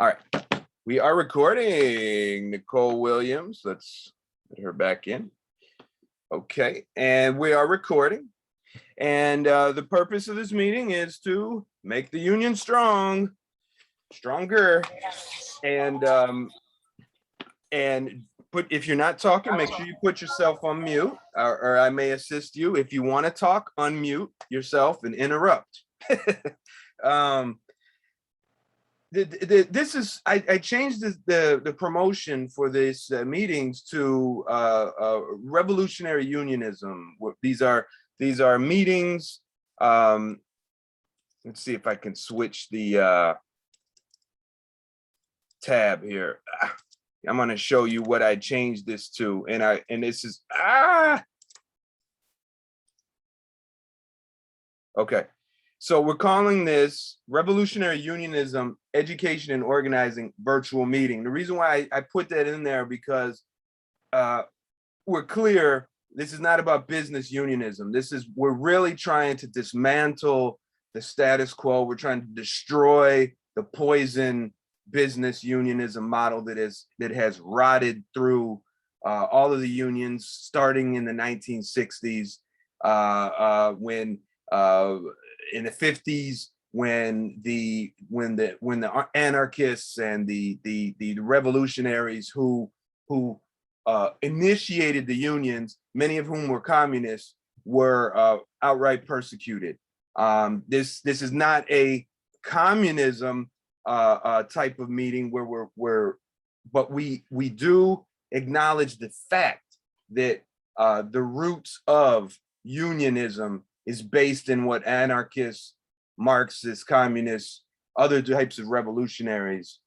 All right, we are recording. Nicole Williams, let's get her back in. Okay, and we are recording. And the purpose of this meeting is to make the union stronger. And if you're not talking, make sure you put yourself on mute, or I may assist you. If you want to talk, unmute yourself and interrupt. This is I changed the promotion for this meetings to revolutionary unionism. These are meetings. Let's see if I can switch the tab here. I'm going to show you what I changed this to, and this is okay. So we're calling this Revolutionary Unionism Education and Organizing Virtual Meeting. The reason why I put that in there because we're clear this is not about business unionism. We're really trying to dismantle the status quo. We're trying to destroy the poison business unionism model that has rotted through all of the unions starting in the 1960s when in the 50s, when the anarchists and the revolutionaries who initiated the unions, many of whom were communists, were outright persecuted. This is not a communism type of meeting but we do acknowledge the fact that the roots of unionism is based in what anarchists, Marxists, communists, other types of revolutionaries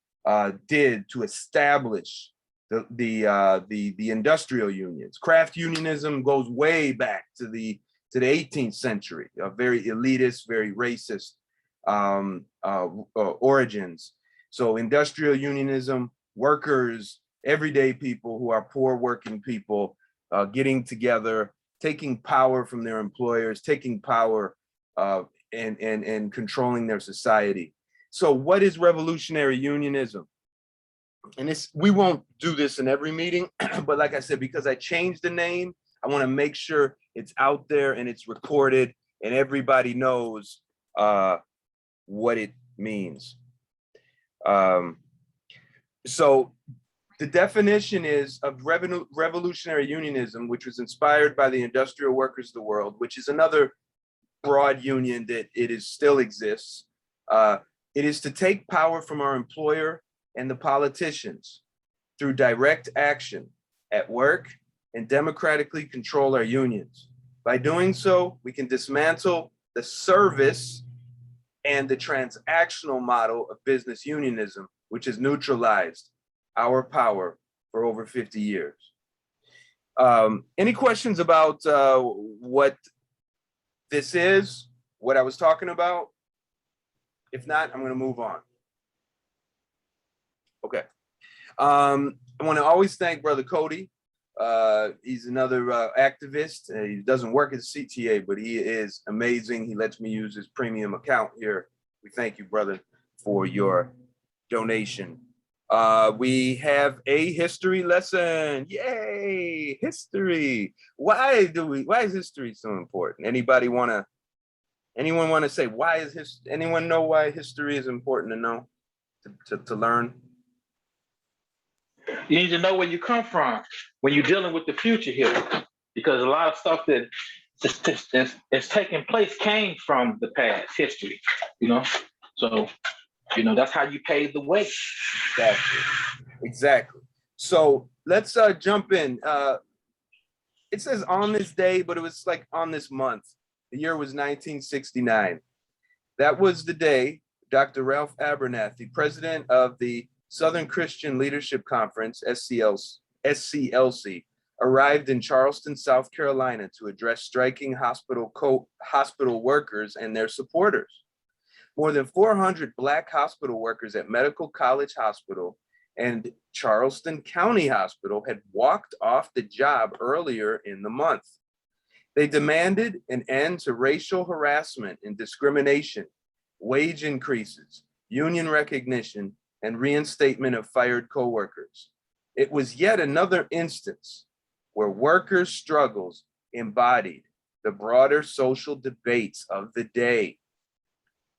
did to establish the industrial unions. Craft unionism goes way back to the 18th century, very elitist, very racist origins. So industrial unionism, workers, everyday people who are poor working people getting together, taking power from their employers, taking power and controlling their society. So what is revolutionary unionism? And we won't do this in every meeting, but like I said, because I changed the name, I want to make sure it's out there and it's recorded and everybody knows what it means. So the definition is of revolutionary unionism, which was inspired by the industrial workers of the world, which is another broad union that still exists. It is to take power from our employer and the politicians through direct action at work and democratically control our unions. By doing so, we can dismantle the service and the transactional model of business unionism, which has neutralized our power for over 50 years. Any questions about what this is, what I was talking about? If not, I'm going to move on. Okay. I want to always thank Brother Cody. He's another activist. He doesn't work at CTA, but he is amazing. He lets me use his premium account here. We thank you, brother, for your donation. We have a history lesson. Yay, history. Why is history so important? Anyone want to say why is history? Anyone know why history is important to know, to learn? You need to know where you come from when you're dealing with the future here, because a lot of stuff that is taking place came from the past history, So, that's how you pave the way. Exactly. So let's jump in. It says on this day, but it was like on this month. The year was 1969. That was the day Dr. Ralph Abernathy, president of the Southern Christian Leadership Conference, SCLC, arrived in Charleston, South Carolina to address striking hospital workers and their supporters. More than 400 Black hospital workers at Medical College Hospital and Charleston County Hospital had walked off the job earlier in the month. They demanded an end to racial harassment and discrimination, wage increases, union recognition, and reinstatement of fired coworkers. It was yet another instance where workers' struggles embodied the broader social debates of the day.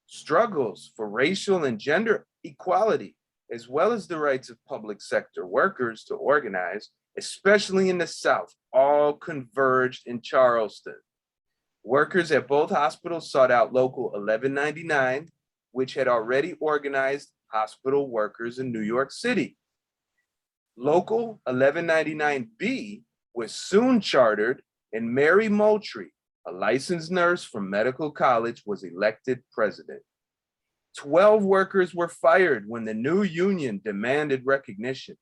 Struggles for racial and gender equality, as well as the rights of public sector workers to organize, especially in the South, all converged in Charleston. Workers at both hospitals sought out Local 1199, which had already organized hospital workers in New York City. Local 1199B was soon chartered, and Mary Moultrie, a licensed nurse from Medical College, was elected president. 12 workers were fired when the new union demanded recognition.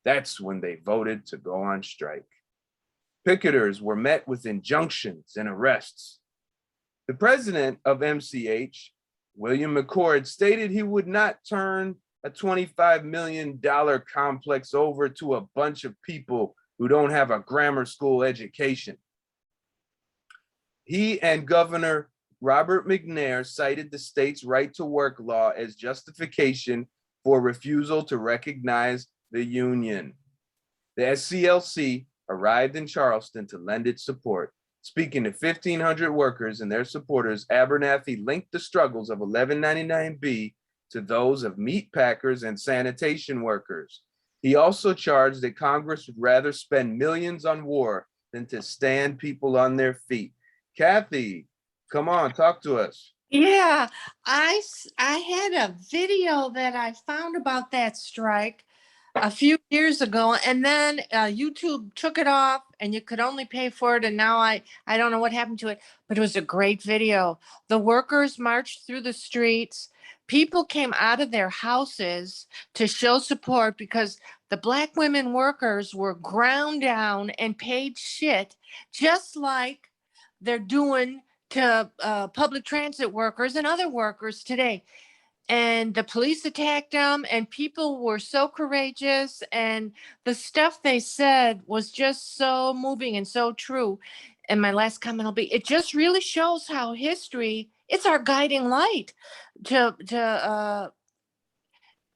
That's when they voted to go on strike. Picketers were met with injunctions and arrests. The president of MCH, William McCord, stated he would not turn a $25 million complex over to a bunch of people who don't have a grammar school education. He and Governor Robert McNair cited the state's right to work law as justification for refusal to recognize the union. The SCLC arrived in Charleston to lend its support. Speaking to 1,500 workers and their supporters, Abernathy linked the struggles of 1199B to those of meat packers and sanitation workers. He also charged that Congress would rather spend millions on war than to stand people on their feet. Kathy, come on, talk to us. Yeah, I had a video that I found about that strike a few years ago, and then YouTube took it off, and you could only pay for it. And now I don't know what happened to it, but it was a great video. The workers marched through the streets. People came out of their houses to show support because the Black women workers were ground down and paid shit, just like they're doing to public transit workers and other workers today. And the police attacked them, and people were so courageous, and the stuff they said was just so moving and so true. And my last comment will be, it just really shows how history, it's our guiding light to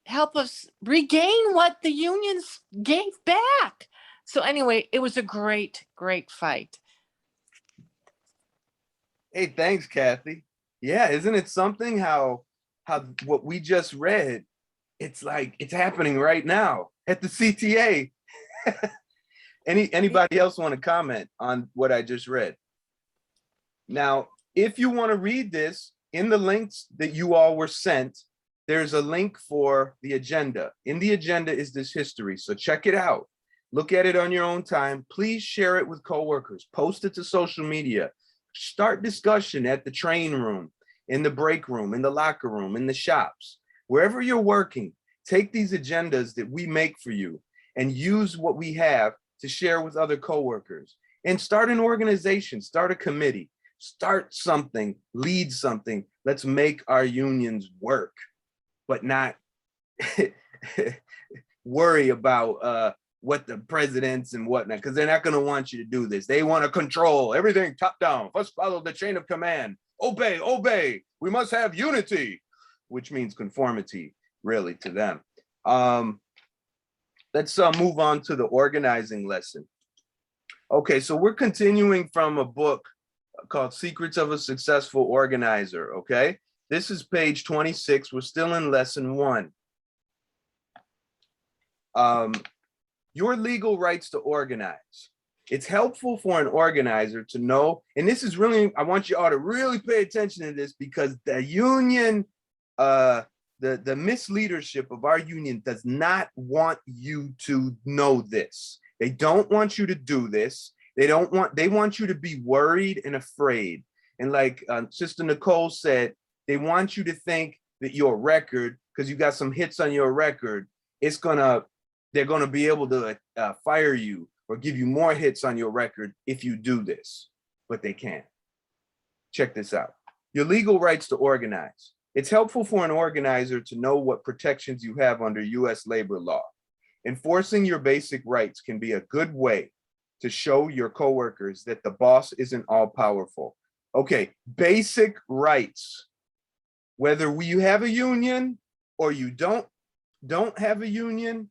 help us regain what the unions gave back. So anyway, it was a great, great fight. Hey, thanks, Kathy. Yeah, isn't it something how what we just read, it's like it's happening right now at the CTA. Anybody else want to comment on what I just read? Now, if you want to read this in the links that you all were sent, there's a link for the agenda. In the agenda is this history, so check it out. Look at it on your own time. Please share it with coworkers. Post it to social media. Start discussion at the train room, in the break room, in the locker room, in the shops. Wherever you're working, take these agendas that we make for you and use what we have to share with other coworkers. And start an organization, start a committee, start something, lead something. Let's make our unions work, but not worry about what the presidents and whatnot, because they're not going to want you to do this. They want to control everything top down. First, follow the chain of command. Obey, obey. We must have unity, which means conformity, really, to them. Let's move on to the organizing lesson. Okay, so we're continuing from a book called Secrets of a Successful Organizer, okay? This is page 26. We're still in lesson 1. Your legal rights to organize. It's helpful for an organizer to know, and this is really, I want you all to really pay attention to this, because the union, the misleadership of our union does not want you to know this. They don't want you to do this. They want you to be worried and afraid. And like Sister Nicole said, they want you to think that your record, because you got some hits on your record, they're gonna be able to fire you or give you more hits on your record if you do this, but they can't. Check this out. Your legal rights to organize. It's helpful for an organizer to know what protections you have under US labor law. Enforcing your basic rights can be a good way to show your coworkers that the boss isn't all powerful. Okay, basic rights. Whether you have a union or you don't, don't have a union,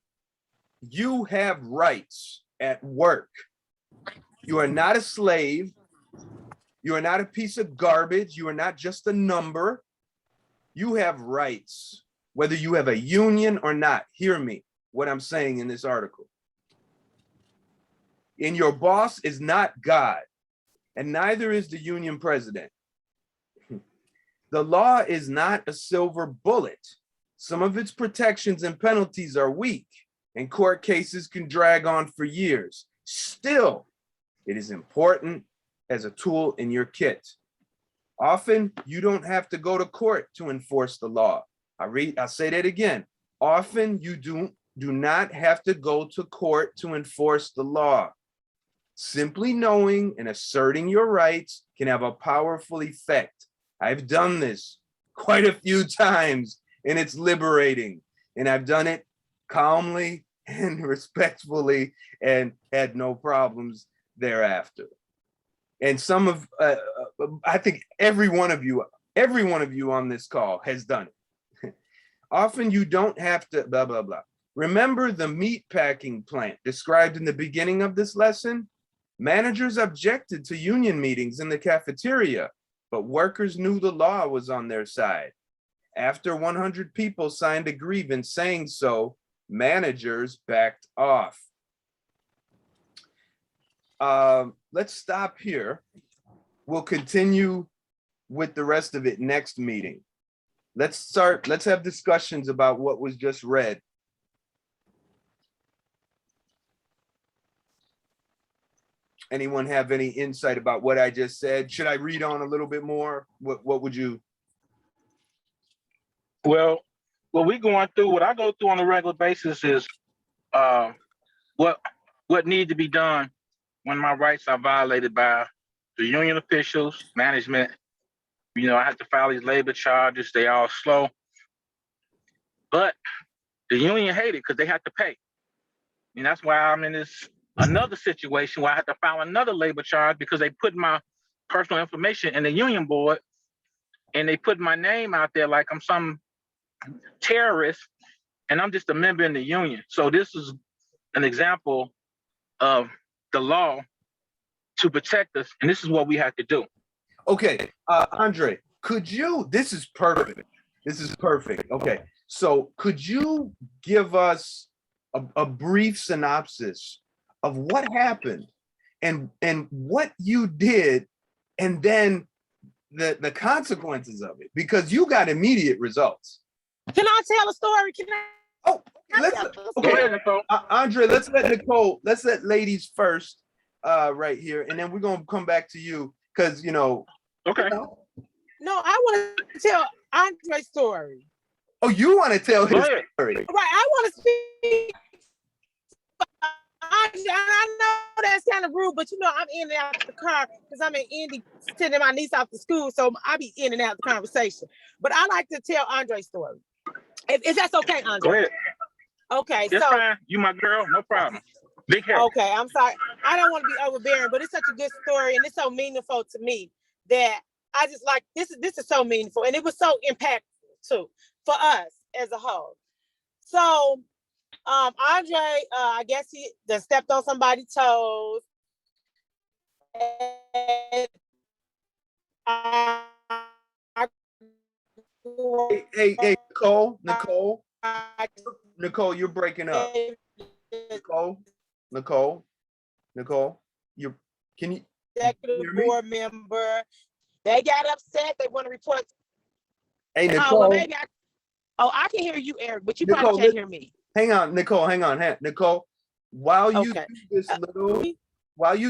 you have rights at work. You are not a slave. You are not a piece of garbage. You are not just a number. You have rights, whether you have a union or not. Hear me, what I'm saying in this article. And your boss is not God, and neither is the union president. The law is not a silver bullet. Some of its protections and penalties are weak, and court cases can drag on for years. Still, it is important as a tool in your kit. Often, you don't have to go to court to enforce the law. I'll say that again. Often, you do not have to go to court to enforce the law. Simply knowing and asserting your rights can have a powerful effect. I've done this quite a few times, and it's liberating. And I've done it calmly and respectfully and had no problems thereafter. And some of, I think every one of you on this call has done it. Often you don't have to blah, blah, blah. Remember the meat packing plant described in the beginning of this lesson? Managers objected to union meetings in the cafeteria, but workers knew the law was on their side. After 100 people signed a grievance saying so, managers backed off. Let's stop here. We'll continue with the rest of it next meeting. Let's have discussions about what was just read. Anyone have any insight about what I just said? Should I read on a little bit more? What would you? Well, what I go through on a regular basis is what needs to be done when my rights are violated by the union officials, management. You know, I have to file these labor charges. They all slow. But the union hate it because they have to pay. And that's why I'm in this another situation where I have to file another labor charge because they put my personal information in the union board and they put my name out there like I'm some terrorist and I'm just a member in the union. So this is an example of the law to protect us, and this is what we have to do. Okay, Andre, this is perfect. This is perfect. Okay, so could you give us a brief synopsis of what happened and what you did, and then the consequences of it, because you got immediate results. Can I tell a story? Andre, let's let ladies first right here, and then we're gonna come back to you because Okay. No, I want to tell Andre's story. Oh, you want to tell his story? Right, I want to speak. I know that's kind of rude, but I'm in and out of the car because I'm in Indy sending my niece off to school, so I be in and out of the conversation. But I like to tell Andre's story. If that's okay, Andre. Go ahead. Okay, that's fine. You my girl, no problem. Big hair. Okay, I'm sorry. I don't want to be overbearing, but it's such a good story and it's so meaningful to me that I just like this is so meaningful and it was so impactful too for us as a whole. So Andre, I guess he done stepped on somebody's toes. And Hey, Nicole, you're breaking up. Nicole, can you? Executive board member. They got upset. They want to report. Hey, Nicole. I can hear you, Eric, but you probably can't hear me. Hang on, Nicole. Nicole, while you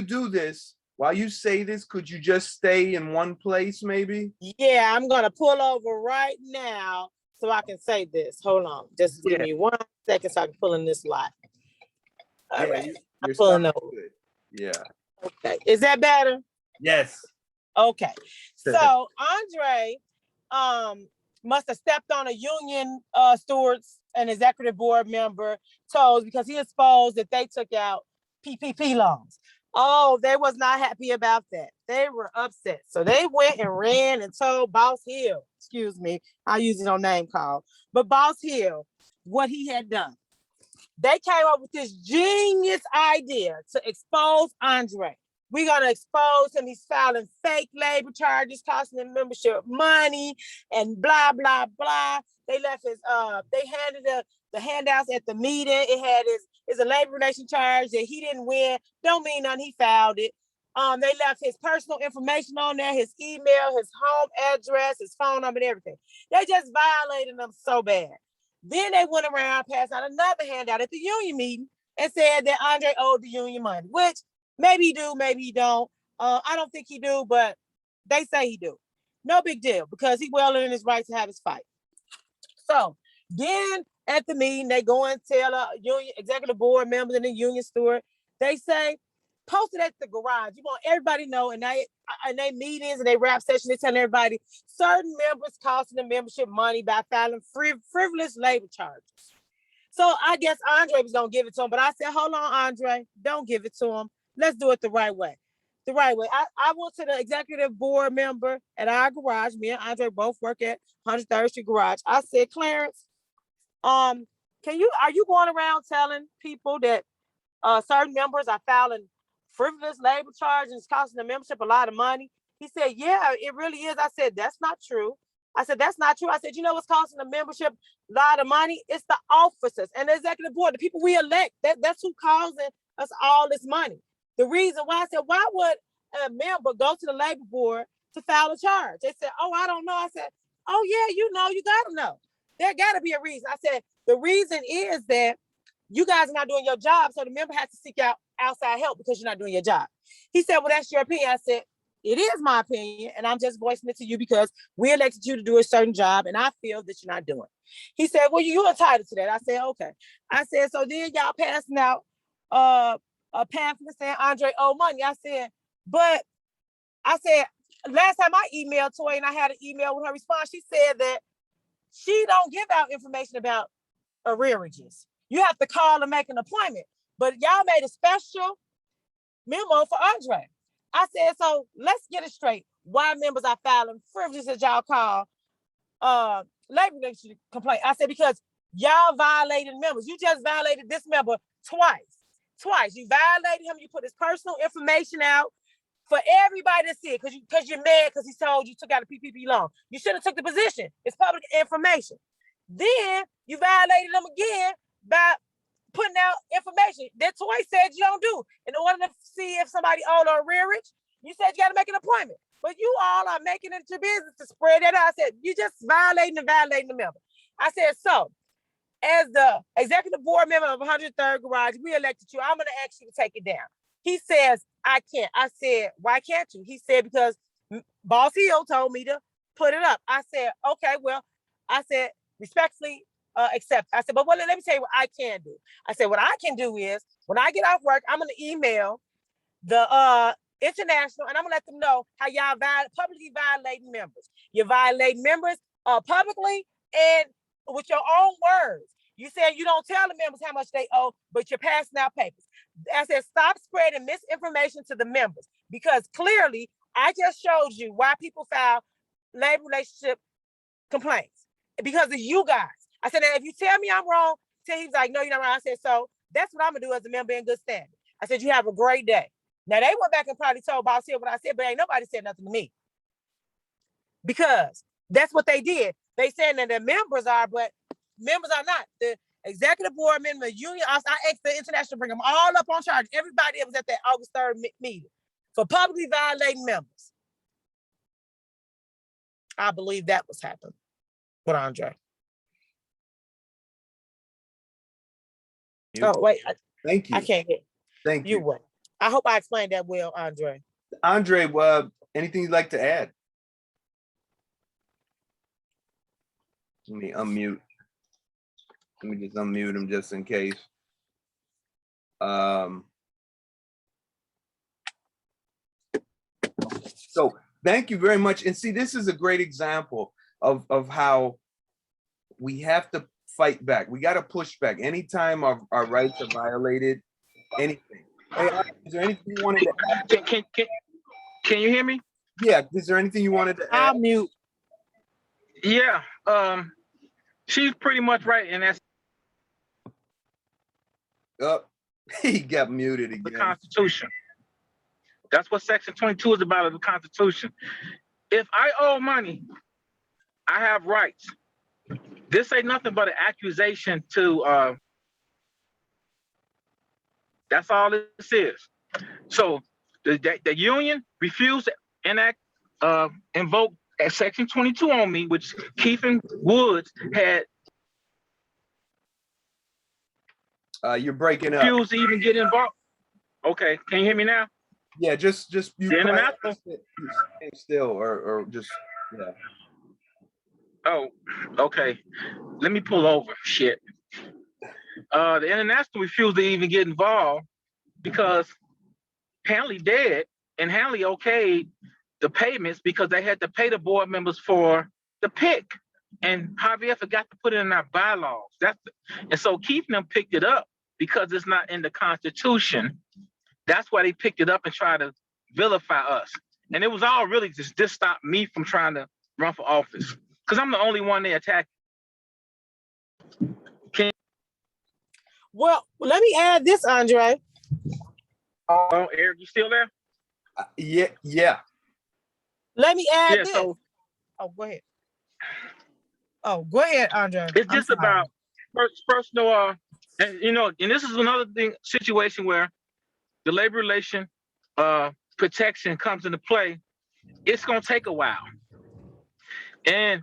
do this, while you say this, could you just stay in one place, maybe? Yeah, I'm gonna pull over right now so I can say this. Hold on, just give me 1 second so I can pull in this lot. All right, I'm pulling over. Good. Yeah. Okay, is that better? Yes. Okay, so Andre must have stepped on a union steward's and executive board member toes because he exposed that they took out PPP loans. Oh, they was not happy about that. They were upset. So they went and ran and told Boss Hill, excuse me, I use his own name call, but Boss Hill, what he had done. They came up with this genius idea to expose Andre. We're gonna expose him. He's filing fake labor charges, costing him membership money, and blah, blah, blah. They left his they handed the handouts at the meeting. It had his a labor relation charge that he didn't win. Don't mean nothing, he filed it. They left his personal information on there, his email, his home address, his phone number, and everything. They just violated him so bad. Then they went around, passed out another handout at the union meeting and said that Andre owed the union money, which maybe he do, maybe he don't. I don't think he do, but they say he do. No big deal, because he well in his right to have his fight. So then at the meeting, they go and tell union executive board members and the union steward, they say, post it at the garage. You want everybody to know, and they meetings and they rap sessions, they tell everybody certain members costing the membership money by filing frivolous labor charges. So I guess Andre was gonna give it to him, but I said, hold on, Andre, don't give it to him. Let's do it the right way. The right way. I went to the executive board member at our garage. Me and Andre both work at 103rd Street Garage. I said, Clarence, are you going around telling people that certain members are filing frivolous labor charges and it's costing the membership a lot of money? He said, yeah, it really is. I said, that's not true. I said, that's not true. I said, you know what's costing the membership a lot of money? It's the officers and the executive board, the people we elect. That's who causing us all this money. The reason why, I said, why would a member go to the labor board to file a charge? They said, oh, I don't know. I said, oh yeah, you know, you gotta know. There gotta be a reason. I said, the reason is that you guys are not doing your job, so the member has to seek out outside help because you're not doing your job. He said, well, that's your opinion. I said, it is my opinion, and I'm just voicing it to you because we elected you to do a certain job, and I feel that you're not doing it. He said, well, you're entitled to that. I said, okay. I said, so then y'all passing out a pamphlet saying Andre owe money. I said, last time I emailed Toy and I had an email with her response, she said that she don't give out information about arrearages. You have to call and make an appointment. But y'all made a special memo for Andre. I said, so let's get it straight. Why members are filing frivolous, as y'all call, labor relationship complaint? I said, because y'all violated members. You just violated this member twice. You violated him. You put his personal information out for everybody to see it because you're mad because he told you took out a PPP loan. You should have took the position. It's public information. Then you violated him again by putting out information that Toy said you don't do. In order to see if somebody owed or arrearage, you said you got to make an appointment. But you all are making it your business to spread that out. I said, you just violating the member. I said, so as the executive board member of 103rd Garage, we elected you. I'm going to ask you to take it down. He says, I can't. I said, why can't you? He said, because Boss Hill told me to put it up. I said, okay, well, I said, respectfully accept. I said, but let me tell you what I can do. I said, what I can do is when I get off work, I'm going to email the international and I'm going to let them know how y'all publicly violating members. You're violating members publicly and with your own words. You said you don't tell the members how much they owe, but you're passing out papers. I said, stop spreading misinformation to the members because clearly I just showed you why people file labor relationship complaints because of you guys. I said, if you tell me I'm wrong, he's like, no, you're not wrong. I said, so that's what I'm gonna do as a member in good standing. I said, you have a great day. Now they went back and probably told Boss Hill what I said, but ain't nobody said nothing to me because that's what they did. They said that the members are, but members are not. The executive board member, union, I asked the international to bring them all up on charge. Everybody that was at that August 3rd meeting for publicly violating members. I believe that was happening with Andre. Oh, wait. Thank you. I can't get Thank you. What? I hope I explained that well, Andre. Andre, anything you'd like to add? Let me unmute. Let me just unmute him just in case. So thank you very much. And see, this is a great example of how we have to fight back. We got to push back. Anytime our rights are violated, anything, Hey, is there anything you wanted to add? Can you hear me? Yeah, is there anything you wanted to add? I'll mute. Yeah. She's pretty much right, and that's Oh, he got muted the again. Constitution. That's what Section 22 is about, of the Constitution. If I owe money, I have rights. This ain't nothing but an accusation to, that's all this is. So the union refused to invoke Section 22 on me, which Keith and Woods had You're breaking up. refused to even get involved. Okay, can you hear me now? Yeah, just you The probably international? stay still or just yeah. Oh, okay. Let me pull over. Shit. The international refused to even get involved because Hanley dead and Hanley okayed the payments because they had to pay the board members for the pick. And Javier forgot to put it in our bylaws. And so Keith and them picked it up because it's not in the Constitution. That's why they picked it up and tried to vilify us. And it was all really just stop me from trying to run for office. Because I'm the only one they attacked. Well, let me add this, Andre. Oh, Eric, you still there? Yeah. Let me add Yeah, this. so Oh, go ahead. Oh, go ahead, Andre. it's just about personal, and and this is another situation where the labor relation protection comes into play. It's gonna take a while. And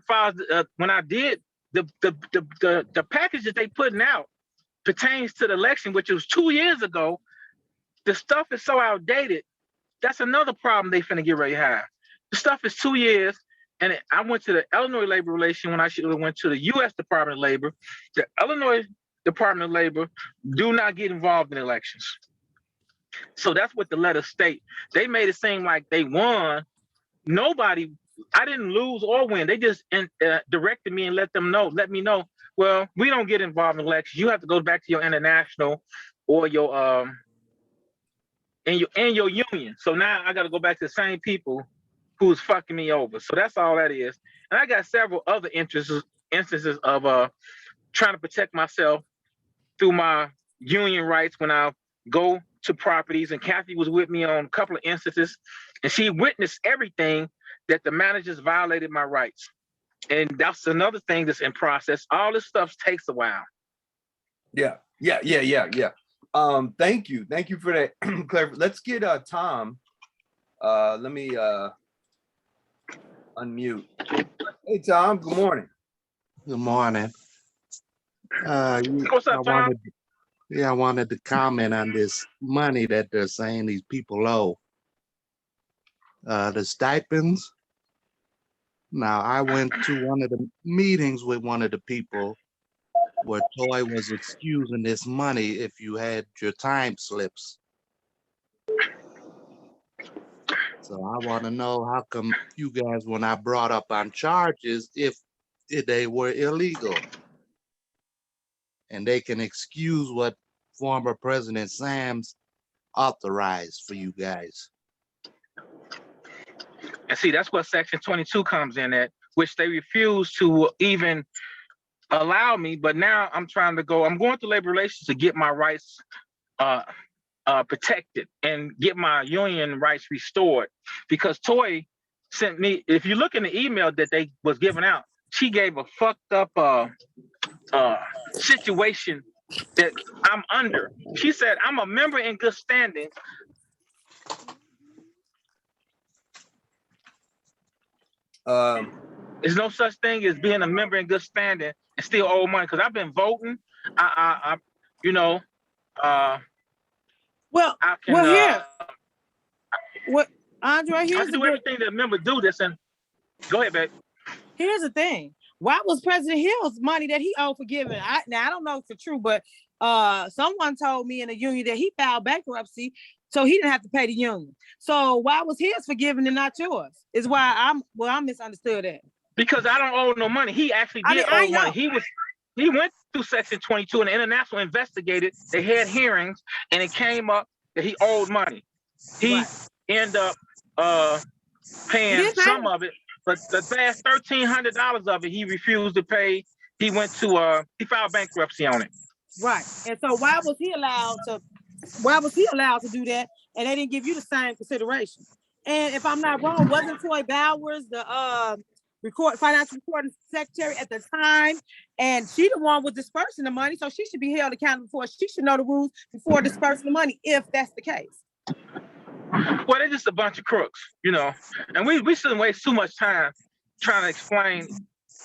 when I did the package that they putting out pertains to the election, which was 2 years ago. The stuff is so outdated. That's another problem they finna get ready to have. The stuff is 2 years, and I went to the Illinois Labor Relation when I should have went to the U.S. Department of Labor. The Illinois Department of Labor do not get involved in elections. So that's what the letter state. They made it seem like they won. I didn't lose or win. They just directed me and let me know, well, we don't get involved in elections. You have to go back to your international or your in your union. So now I got to go back to the same people who's fucking me over. So that's all that is. And I got several other instances of trying to protect myself through my union rights when I go to properties. And Kathy was with me on a couple of instances, and she witnessed everything that the managers violated my rights. And that's another thing that's in process. All this stuff takes a while. Yeah. Thank you for that. Let's get Tom. Let me unmute. Hey Tom, good morning. Good morning. What's up, Tom? I wanted to comment on this money that they're saying these people owe. The stipends. Now, I went to one of the meetings with one of the people where Toy was excusing this money if you had your time slips. So I want to know how come you guys were not brought up on charges if they were illegal? And they can excuse what former President Sams authorized for you guys. And see, that's what Section 22 comes in at, which they refuse to even allow me. But now I'm going to labor relations to get my rights protected and get my union rights restored. Because Toy sent me, if you look in the email that they was giving out, she gave a fucked up situation that I'm under. She said, I'm a member in good standing. There's no such thing as being a member in good standing and still owe money, because I've been voting. What Andre, I here's can do everything that a member do this. And go ahead, babe. Here's the thing. Why was President Hill's money that he owed forgiven? I don't know if it's true, but someone told me in the union that he filed bankruptcy, so he didn't have to pay the union. So why was his forgiven and not yours? Is why I misunderstood that. Because I don't owe no money. He actually did owe money. He went through Section 22 and the international investigated. They had hearings and it came up that he owed money. He Right. ended up paying He did pay. some of it, but the last $1,300 of it he refused to pay. He went to he filed bankruptcy on it. Right. And so why was he allowed to do that? And they didn't give you the same consideration. And if I'm not wrong, wasn't Toy Bowers the financial recording secretary at the time? And she the one was dispersing the money, so she should be held accountable for it. She should know the rules before dispersing the money, if that's the case. Well, they're just a bunch of crooks, you know. And we shouldn't waste too much time trying to explain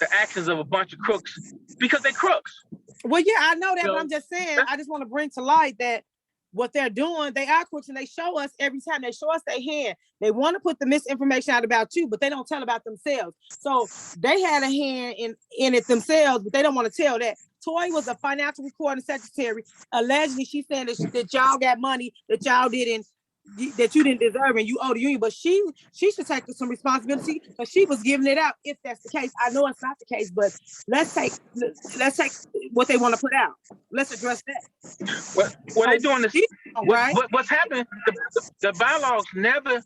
the actions of a bunch of crooks because they're crooks. Well, yeah, I know that, So, but I'm just saying, I just want to bring to light that what they're doing, they are crooks, and they show us every time they show us their hand. They want to put the misinformation out about you, but they don't tell about themselves. So they had a hand in it themselves, but they don't want to tell that. Toy was a financial recording secretary. Allegedly, she's saying that y'all got money that y'all didn't, that you didn't deserve and you owe the union, but she should take some responsibility because she was giving it out. If that's the case, I know it's not the case, but let's take what they want to put out. Let's address that. What they're doing is right. What's happening. The bylaws never,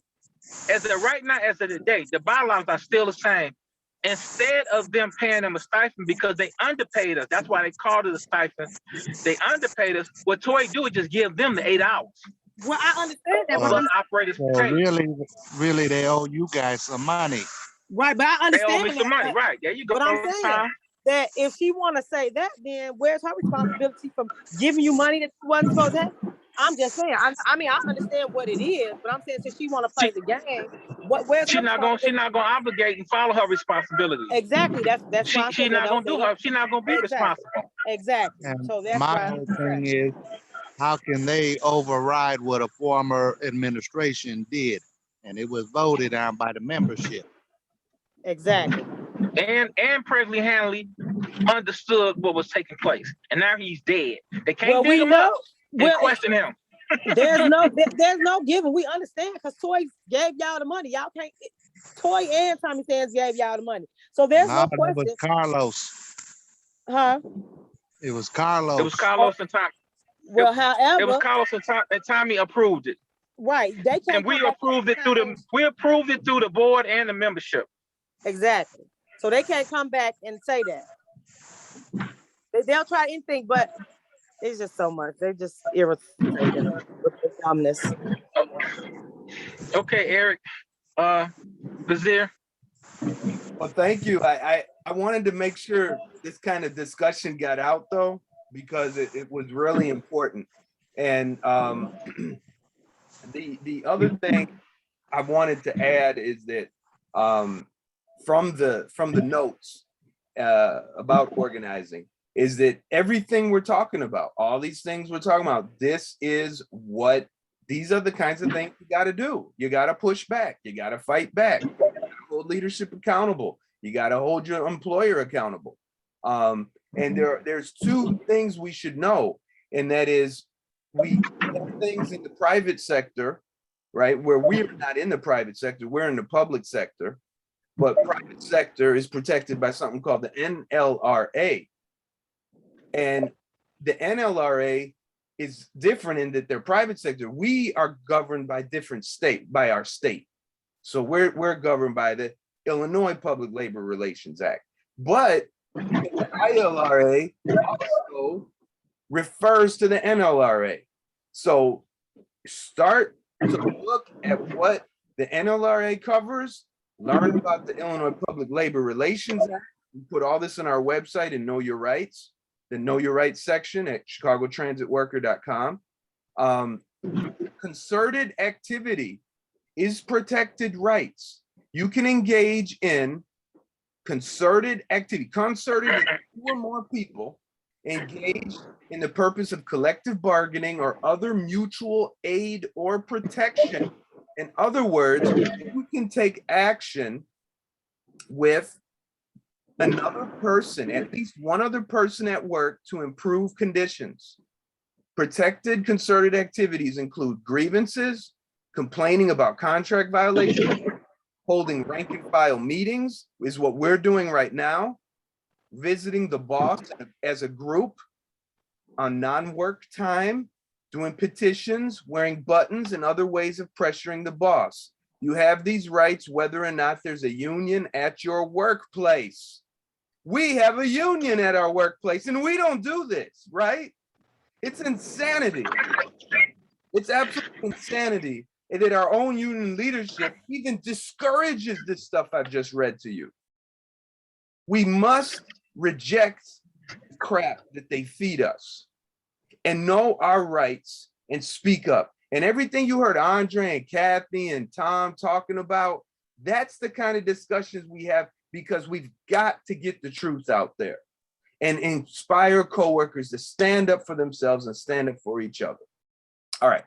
as of right now, as of today, the bylaws are still the same. Instead of them paying them a stipend because they underpaid us, that's why they called it a stipend. They underpaid us. What Toy do is just give them the 8 hours. Well, I understand that. Well, operators So really, they owe you guys some money. Right, but I understand. They owe me some money. Right, there you go. But I'm saying that if she want to say that, then where's her responsibility from giving you money that you wasn't supposed to have? I'm just saying. I mean, I understand what it is, but I'm saying since she want to play the game, where's she's not gonna obligate and follow her responsibility. Exactly. That's she's not gonna do her. She's not gonna be responsible. Exactly. And so that's my whole thing is, how can they override what a former administration did? And it was voted on by the membership. Exactly. And Presley Hanley understood what was taking place, and now he's dead. They can't dig him up and question him. there's no giving. We understand because Toy gave y'all the money. Y'all can't. Toy and Tommy Sands gave y'all the money. So there's no question. It was Carlos. Huh? It was Carlos. It was Carlos and Tommy. Well, however, it was Carlos and Tommy approved it. Right. They can't. And we approved it through the board and the membership. Exactly. So they can't come back and say that. They'll try anything, but it's just so much. They just irritated with the dumbness. Okay, Eric. Vizier. Well, thank you. I wanted to make sure this kind of discussion got out though, because it was really important. And the other thing I wanted to add is that from the notes about organizing is that everything we're talking about, all these things we're talking about, these are the kinds of things you got to do. You got to push back. You got to fight back. You got to hold leadership accountable. You got to hold your employer accountable. And there's two things we should know, and that is we have things in the private sector, right, where we're not in the private sector, we're in the public sector, but private sector is protected by something called the NLRA. And the NLRA is different in that they're private sector. We are governed by by our state. So we're governed by the Illinois Public Labor Relations Act. But the ILRA also refers to the NLRA. So start to look at what the NLRA covers, learn about the Illinois Public Labor Relations Act. We put all this on our website and Know Your Rights, the Know Your Rights section at chicagotransitworker.com. Concerted activity is protected rights. You can engage in concerted activity. Concerted is 2 or more people engaged in the purpose of collective bargaining or other mutual aid or protection. In other words, you can take action with another person, at least one other person at work, to improve conditions. Protected concerted activities include grievances, complaining about contract violations, holding rank and file meetings is what we're doing right now, visiting the boss as a group on non-work time, doing petitions, wearing buttons, and other ways of pressuring the boss. You have these rights whether or not there's a union at your workplace. We have a union at our workplace and we don't do this, right? It's insanity. It's absolute insanity that our own union leadership even discourages this stuff I've just read to you. We must reject the crap that they feed us and know our rights and speak up. And everything you heard Andre and Kathy and Tom talking about, that's the kind of discussions we have, because we've got to get the truth out there and inspire coworkers to stand up for themselves and stand up for each other. All right.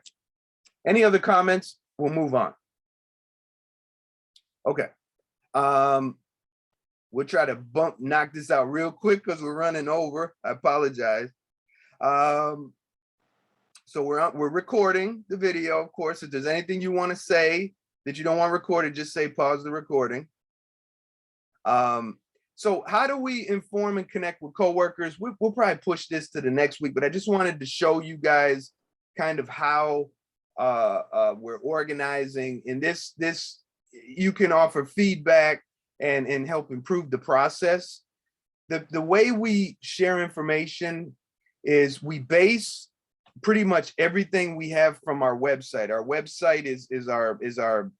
Any other comments? We'll move on. Okay. We'll try to knock this out real quick because we're running over. I apologize. So we're recording the video, of course. If there's anything you want to say that you don't want recorded, just say pause the recording. So how do we inform and connect with coworkers? We'll probably push this to the next week, but I just wanted to show you guys kind of how we're organizing. In this, you can offer feedback and help improve the process. The way we share information is we base pretty much everything we have from our website. Our website is our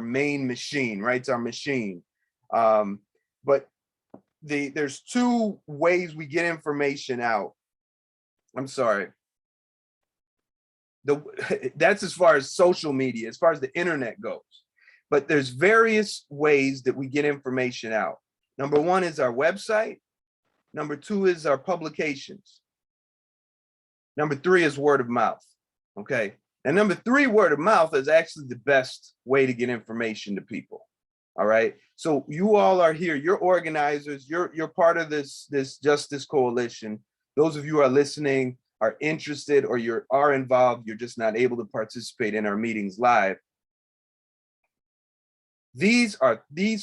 main machine, right? It's our machine. But there's two ways we get information out. I'm sorry. That's as far as social media, as far as the internet goes. But there's various ways that we get information out. Number one is our website. Number two is our publications. Number three is word of mouth. Okay. And number three, word of mouth, is actually the best way to get information to people. All right. So you all are here. You're organizers. You're part of this Justice Coalition. Those of you who are listening are interested, or you are involved. You're just not able to participate in our meetings live. These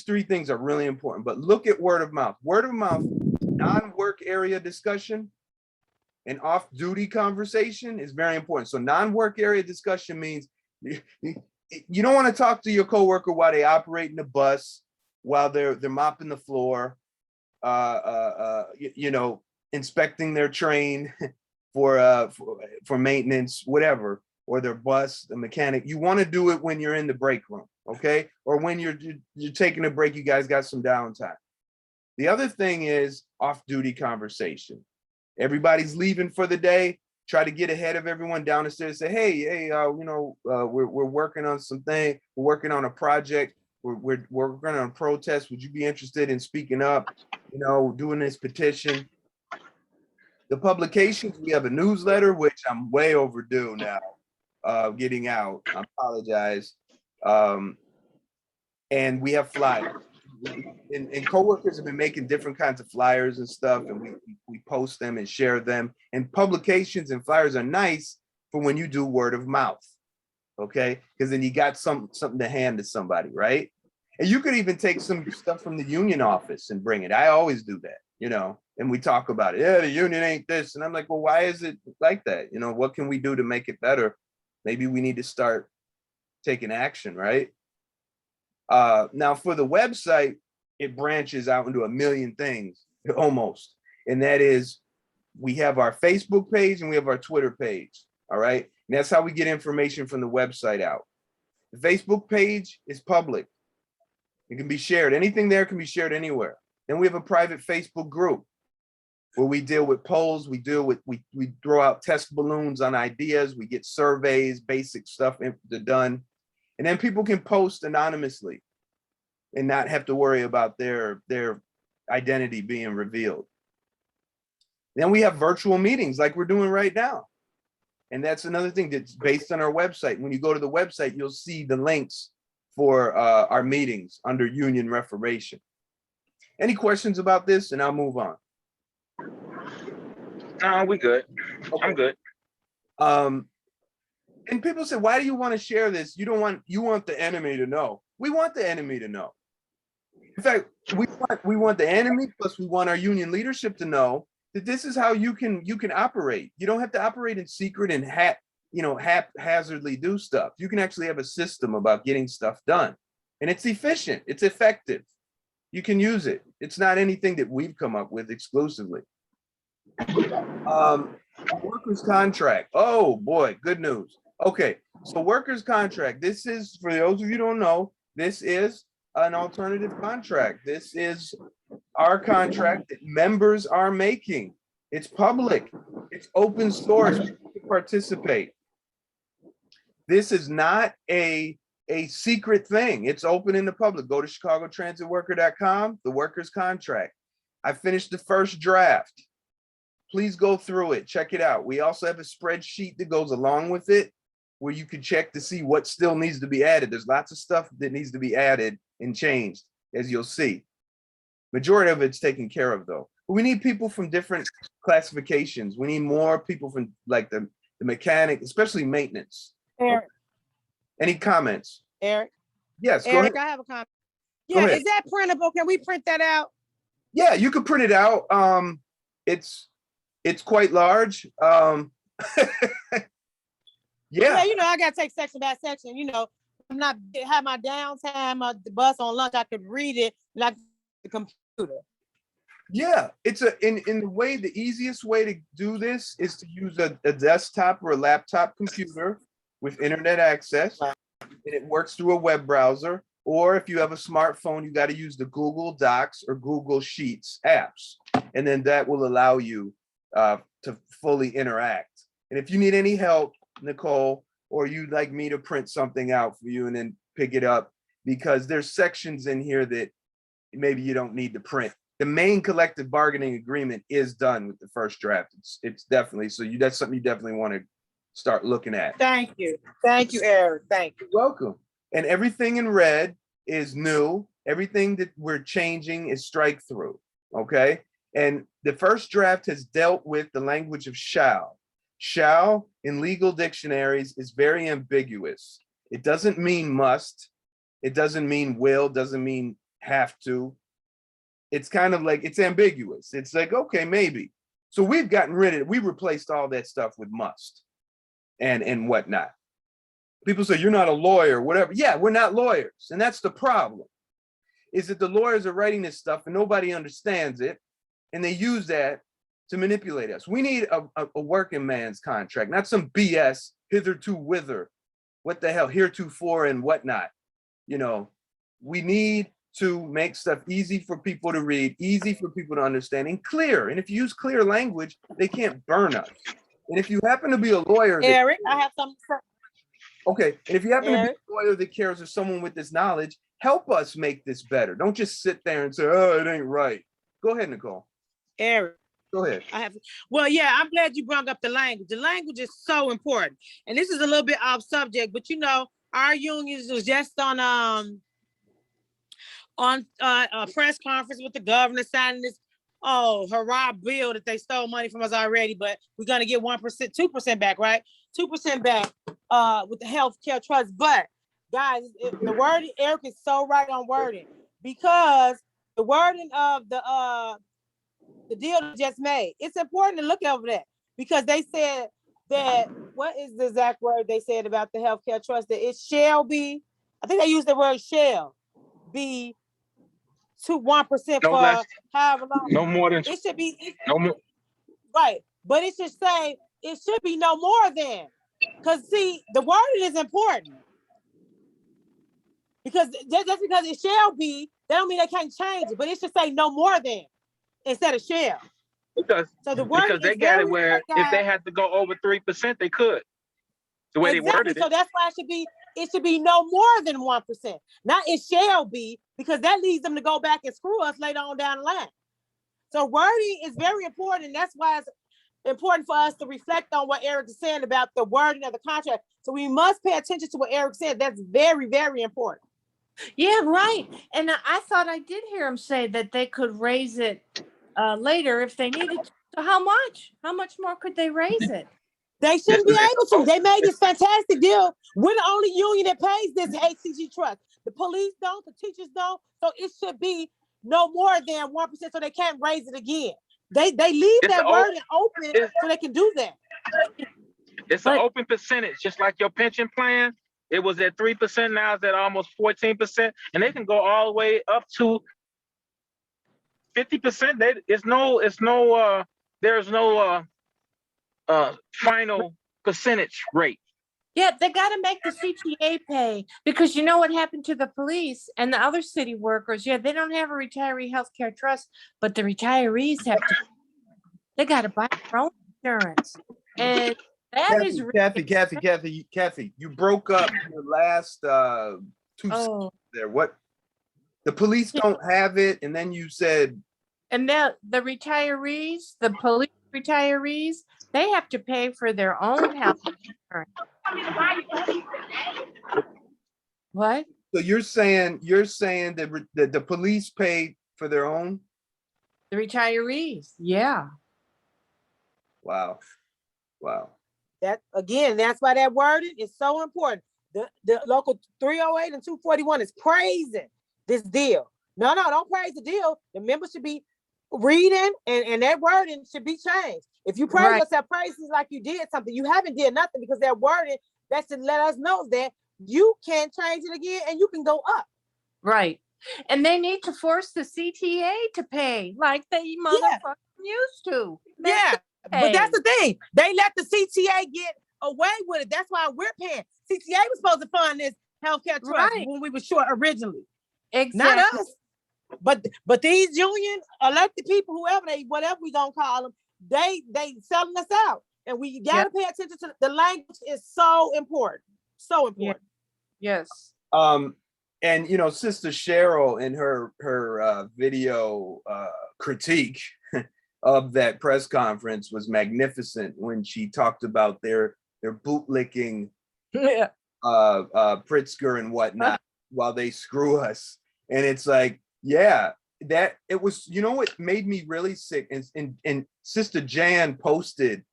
three things are really important. But look at word of mouth. Word of mouth, non-work area discussion, and off-duty conversation is very important. So non-work area discussion means you don't want to talk to your coworker while they operate in the bus, while they're mopping the floor, you know, inspecting their train for maintenance, whatever, or their bus, the mechanic. You want to do it when you're in the break room, okay? Or when you're taking a break, you guys got some downtime. The other thing is off-duty conversation. Everybody's leaving for the day. Try to get ahead of everyone down the stairs. Say, hey, you know, we're working on something. We're working on a project. We're working on a protest. Would you be interested in speaking up? You know, doing this petition. The publications, we have a newsletter, which I'm way overdue now, getting out. I apologize. And we have flyers. And coworkers have been making different kinds of flyers and stuff, and we post them and share them. And publications and flyers are nice for when you do word of mouth, okay? Because then you got something to hand to somebody, right? And you could even take some stuff from the union office and bring it. I always do that, you know, and we talk about it. Yeah, the union ain't this. And I'm like, well, why is it like that? You know, what can we do to make it better? Maybe we need to start taking action, right? Now for the website, it branches out into a million things, almost. And that is, we have our Facebook page and we have our Twitter page. All right. And that's how we get information from the website out. The Facebook page is public. It can be shared. Anything there can be shared anywhere. Then we have a private Facebook group where we deal with polls. We throw out test balloons on ideas. We get surveys, basic stuff done. And then people can post anonymously and not have to worry about their identity being revealed. Then we have virtual meetings like we're doing right now. And that's another thing that's based on our website. When you go to the website, you'll see the links for our meetings under Union Reformation. Any questions about this? And I'll move on. No, we good. Okay. I'm good. And people say, why do you want to share this? You want the enemy to know. We want the enemy to know. In fact, we want the enemy, plus we want our union leadership to know that this is how you can operate. You don't have to operate in secret and haphazardly do stuff. You can actually have a system about getting stuff done, and it's efficient, it's effective. You can use it. It's not anything that we've come up with exclusively. Workers' contract. Oh boy, good news. Okay, so workers' contract. This is, for those of you who don't know, this is an alternative contract. This is our contract that members are making. It's public. It's open source. People can participate. This is not a secret thing. It's open in the public. Go to chicagotransitworker.com, the workers' contract. I finished the first draft. Please go through it, check it out. We also have a spreadsheet that goes along with it where you can check to see what still needs to be added. There's lots of stuff that needs to be added and changed, as you'll see. Majority of it's taken care of though. But we need people from different classifications. We need more people from like the mechanic, especially maintenance. Eric. Any comments? Eric. Yes, go Eric, ahead. I have a comment. Yeah, ahead. is that printable? Can we print that out? Yeah, you can print it out. It's quite large. Yeah, You know, I gotta take section by section. You know, I'm not have my downtime, the bus on lunch. I could read it like the computer. yeah. It's in the way, the easiest way to do this is to use a desktop or a laptop computer with internet access, and it works through a web browser. Or if you have a smartphone, you got to use the Google Docs or Google Sheets apps, and then that will allow you to fully interact. And if you need any help, Nicole, or you'd like me to print something out for you and then pick it up, because there's sections in here that maybe you don't need to print. The main collective bargaining agreement is done with the first draft. It's definitely, so that's something you definitely want to start looking at. Thank you, Eric. Thank you. You're welcome. And everything in red is new. Everything that we're changing is strike through. Okay. And the first draft has dealt with the language of shall. Shall in legal dictionaries is very ambiguous. It doesn't mean must. It doesn't mean will, doesn't mean have to. It's kind of like, it's ambiguous. It's like, okay, maybe. So we've gotten rid of it. We replaced all that stuff with must and whatnot. People say, you're not a lawyer, whatever. Yeah, we're not lawyers. And that's the problem, is that the lawyers are writing this stuff and nobody understands it. And they use that to manipulate us. We need a working man's contract, not some BS, hitherto whither, what the hell, heretofore and whatnot. You know, we need to make stuff easy for people to read, easy for people to understand, and clear. And if you use clear language, they can't burn us. And if you happen to be a lawyer, Eric, I have something. Okay, and if you happen to be a lawyer that cares, or someone with this knowledge, help us make this better. Don't just sit there and say, oh, it ain't right. Go ahead, Nicole. Eric. Go ahead. Well, yeah, I'm glad you brought up the language. The language is so important. And this is a little bit off subject, but you know, our unions was just on a press conference with the governor signing this hurrah bill that they stole money from us already, but we're gonna get 1%, 2% back, right? 2% back with the healthcare trust. But guys, the wording, Eric is so right on wording, because the wording of the deal just made, it's important to look over that, because they said that, what is the exact word they said about the healthcare trust? That it shall be, I think they used the word shall be to 1% for however long. No more than it should be no more. right, but it should say it should be no more than, because see, the wording is important, because just because it shall be, that don't mean they can't change it, but it should say no more than instead of shall. Because they got it where if they had to go over 3%, they could. The way exactly. they worded it. So that's why it should be no more than 1%. Not it shall be, because that leads them to go back and screw us later on down the line. So wording is very important. And that's why it's important for us to reflect on what Eric is saying about the wording of the contract. So we must pay attention to what Eric said. That's very, very important. Yeah, right. And I thought I did hear him say that they could raise it later if they needed to. So how much? How much more could they raise it? They shouldn't be able to. They made this fantastic deal. We're the only union that pays this HCG trust. The police don't, the teachers don't. So it should be no more than 1%, so they can't raise it again. They leave that wording open so they can do that. It's an But- open percentage, just like your pension plan. It was at 3%, now it's at almost 14%, and they can go all the way up to 50%. There's no final percentage rate. Yeah, they got to make the CTA pay, because you know what happened to the police and the other city workers? Yeah, they don't have a retiree healthcare trust, but the retirees have to. They got to buy their own insurance, and that is Kathy, you broke up your last two oh, there. What? The police don't have it, and then you said and now the retirees, the police retirees, they have to pay for their own health insurance. What? so. You're saying that the police pay for their own? The retirees, yeah. Wow. That again, that's why that wording is so important. The local 308 and 241 is praising this deal. No, don't praise the deal. The members should be reading, and that wording should be changed. If you praise Right. yourself, praise is like you did something. You haven't did nothing, because that wording, that's to let us know that you can change it again and you can go up. Right. And they need to force the CTA to pay like they motherfucking used to. Yeah, but that's the thing. They let the CTA get away with it. That's why we're paying. CTA was supposed to fund this healthcare trust Right. when we were short originally. Exactly. Not us. But these union elected people, whatever we gonna call them, they selling us out. And we gotta pay attention to the language is so important. So important. Yes. And you know, Sister Cheryl in her video critique of that press conference was magnificent when she talked about their bootlicking Yeah. Pritzker and whatnot while they screw us. And it's like, yeah, that it was, you know what made me really sick, and Sister Jan posted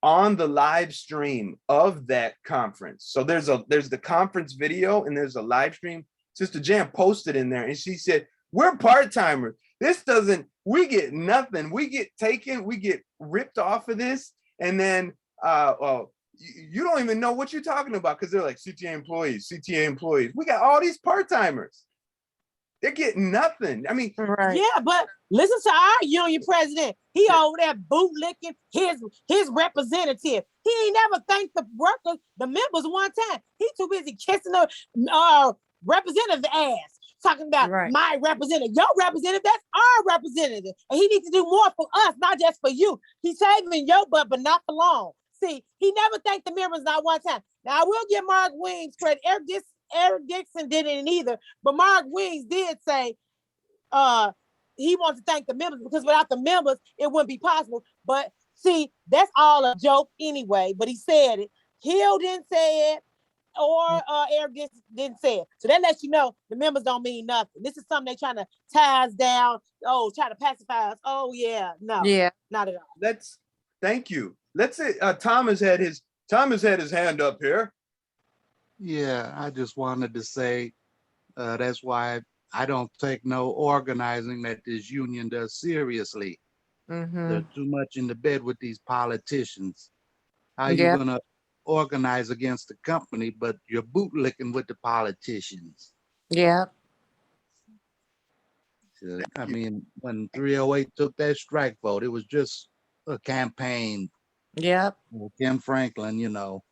on the live stream of that conference. So there's the conference video and there's a live stream. Sister Jan posted in there and she said, we're part-timers. We get nothing. We get taken, we get ripped off of this. And then you don't even know what you're talking about, because they're like CTA employees. We got all these part-timers. They're getting nothing. I mean, Right. Yeah, but listen to our union president. He over there bootlicking his representative. He ain't never thanked the workers, the members one time. He too busy kissing the representative's ass, talking about my representative. Your representative, that's our representative. And he needs to do more for us, not just for you. He's saving your butt, but not for long. See, he never thanked the members not one time. Now, I will give Mark Wings credit. Eric Dixon didn't either, but Mark Wings did say he wants to thank the members, because without the members, it wouldn't be possible. But see, that's all a joke anyway, but he said it. Hill didn't say it, or Eric didn't say it. So that lets you know the members don't mean nothing. This is something they're trying to tie us down. Oh, try to pacify us. Oh, yeah. No. Yeah. Not at all. thank you. Let's say Thomas had his hand up here. Yeah, I just wanted to say that's why I don't take no organizing that this union does seriously. They're too much in the bed with these politicians. How you gonna organize against the company, but you're bootlicking with the politicians? Yeah. I mean, when 308 took that strike vote, it was just a campaign. Yep. Kim Franklin, you know.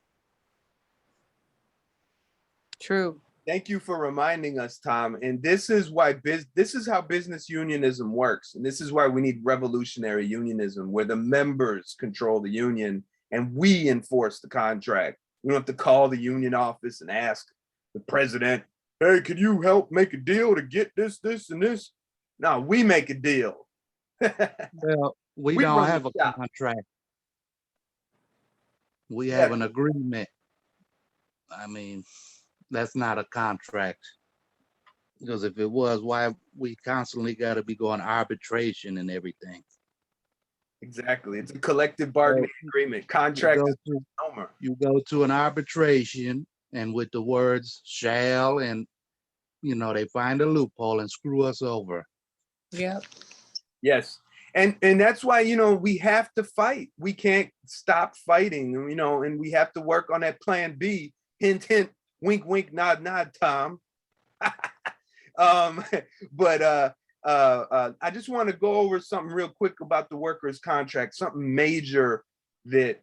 True. Thank you for reminding us, Tom. And this is why this is how business unionism works. And this is why we need revolutionary unionism, where the members control the union and we enforce the contract. We don't have to call the union office and ask the president, hey, could you help make a deal to get this, this, and this? No, we make a deal. Well, we We don't run have the a shop. contract. We have an agreement. I mean, that's not a contract. Because if it was, why we constantly got to be going arbitration and everything. Exactly. It's a collective bargaining agreement. Contract is over. You go to an arbitration, and with the words shall, and you know, they find a loophole and screw us over. Yep. Yes. And that's why, you know, we have to fight. We can't stop fighting, you know, and we have to work on that plan B. Hint, hint, wink, wink, nod, nod, Tom. But I just want to go over something real quick about the workers' contract, something major that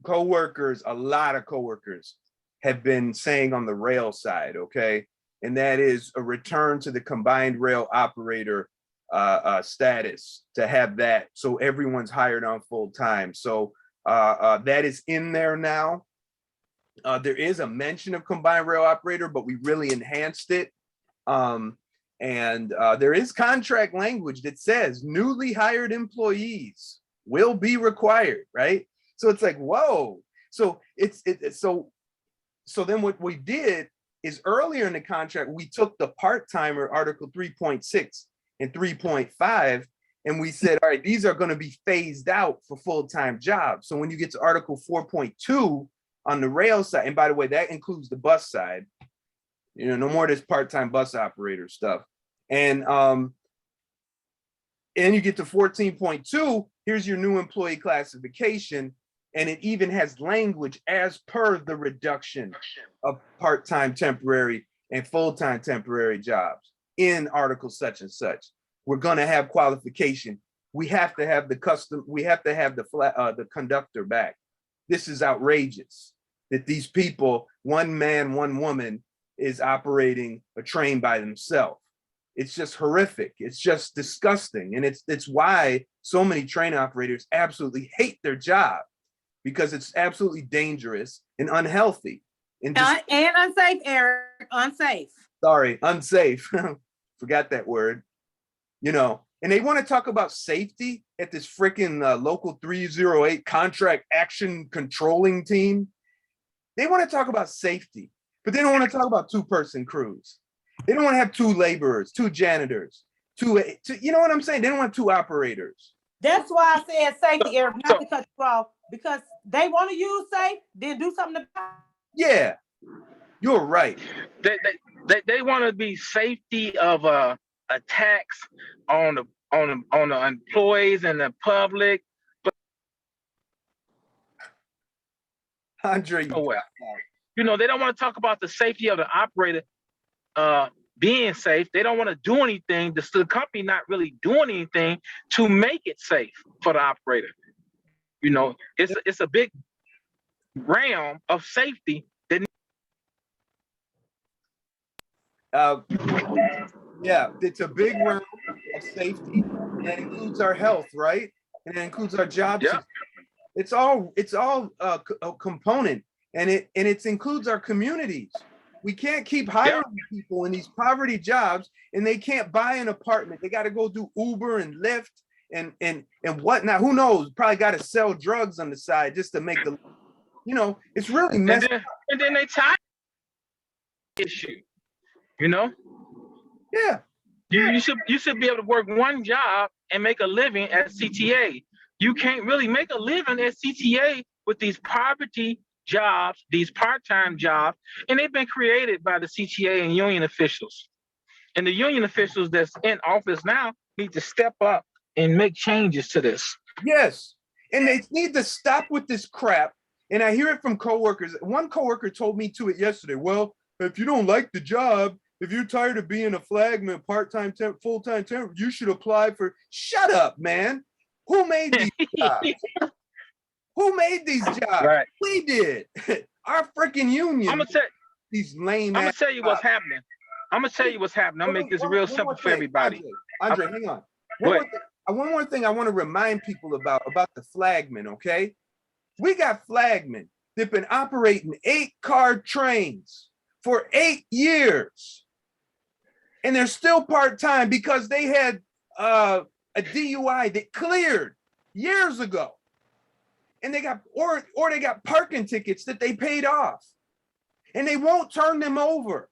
coworkers, a lot of coworkers have been saying on the rail side, okay? And that is a return to the combined rail operator status, to have that so everyone's hired on full time. So that is in there now. There is a mention of combined rail operator, but we really enhanced it. And there is contract language that says newly hired employees will be required, right? So it's like, whoa. So so then what we did is earlier in the contract, we took the part-timer Article 3.6 and 3.5, and we said, all right, these are going to be phased out for full-time jobs. So when you get to Article 4.2 on the rail side, and by the way, that includes the bus side, you know, no more of this part-time bus operator stuff. And you get to 14.2, here's your new employee classification. And it even has language as per the reduction of part-time temporary and full-time temporary jobs in article such and such. We're going to have qualification. We have to have the conductor back. This is outrageous that these people, one man, one woman, is operating a train by themselves. It's just horrific. It's just disgusting. And it's why so many train operators absolutely hate their job, because it's absolutely dangerous and unhealthy. And unsafe, Eric, unsafe. Sorry, unsafe. Forgot that word. You know, and they want to talk about safety at this freaking local 308 contract action controlling team. They want to talk about safety, but they don't want to talk about two-person crews. They don't want to have two laborers, two janitors, two, you know what I'm saying? They don't want two operators. That's why I said safety, Eric, not to cut you off, because they want to use safe, then do something about it. Yeah, you're right. They want to be safety of attacks on the employees and the public. But Andre, you know, they don't want to talk about the safety of the operator being safe. They don't want to do anything. The company not really doing anything to make it safe for the operator. You know, it's a big realm of safety that. Yeah, it's a big realm of safety, and that includes our health, right? And that includes our jobs. Yeah. It's all a component, and it includes our communities. We can't keep hiring people in these poverty jobs, and they can't buy an apartment. They got to go do Uber and Lyft and whatnot. Who knows? Probably got to sell drugs on the side just to make the, you know, it's really messed up. And then they tie issue, you know? Yeah. You should be able to work one job and make a living at CTA. You can't really make a living at CTA with these poverty jobs, these part-time jobs, and they've been created by the CTA and union officials. And the union officials that's in office now need to step up and make changes to this. Yes, and they need to stop with this crap. And I hear it from coworkers. One coworker told me to it yesterday. Well, if you don't like the job, if you're tired of being a flagman, part-time temp, full-time temp, you should apply for. Shut up, man. Who made these jobs? Who made these jobs? Right. We did. Our freaking union. I'm gonna tell these lame. I'm gonna tell you what's happening. I'm gonna tell you what's happening. I'll make this real simple for everybody. Andre, hang on. One more thing I want to remind people about the flagmen, okay? We got flagmen that've been operating 8-car trains for 8 years. And they're still part-time because they had a DUI that cleared years ago. And they got, or they got parking tickets that they paid off. And they won't turn them over.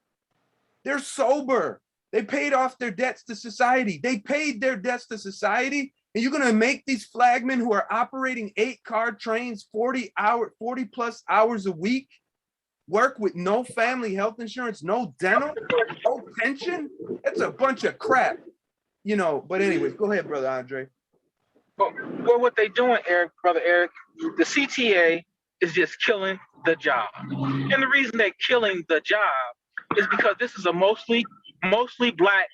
They're sober. They paid off their debts to society. They paid their debts to society. And you're gonna make these flagmen who are operating 8-car trains 40 plus hours a week work with no family health insurance, no dental, no pension? That's a bunch of crap, you know. But anyways, go ahead, brother Andre. Well, what they doing, brother Eric, the CTA is just killing the job. And the reason they're killing the job is because this is a mostly black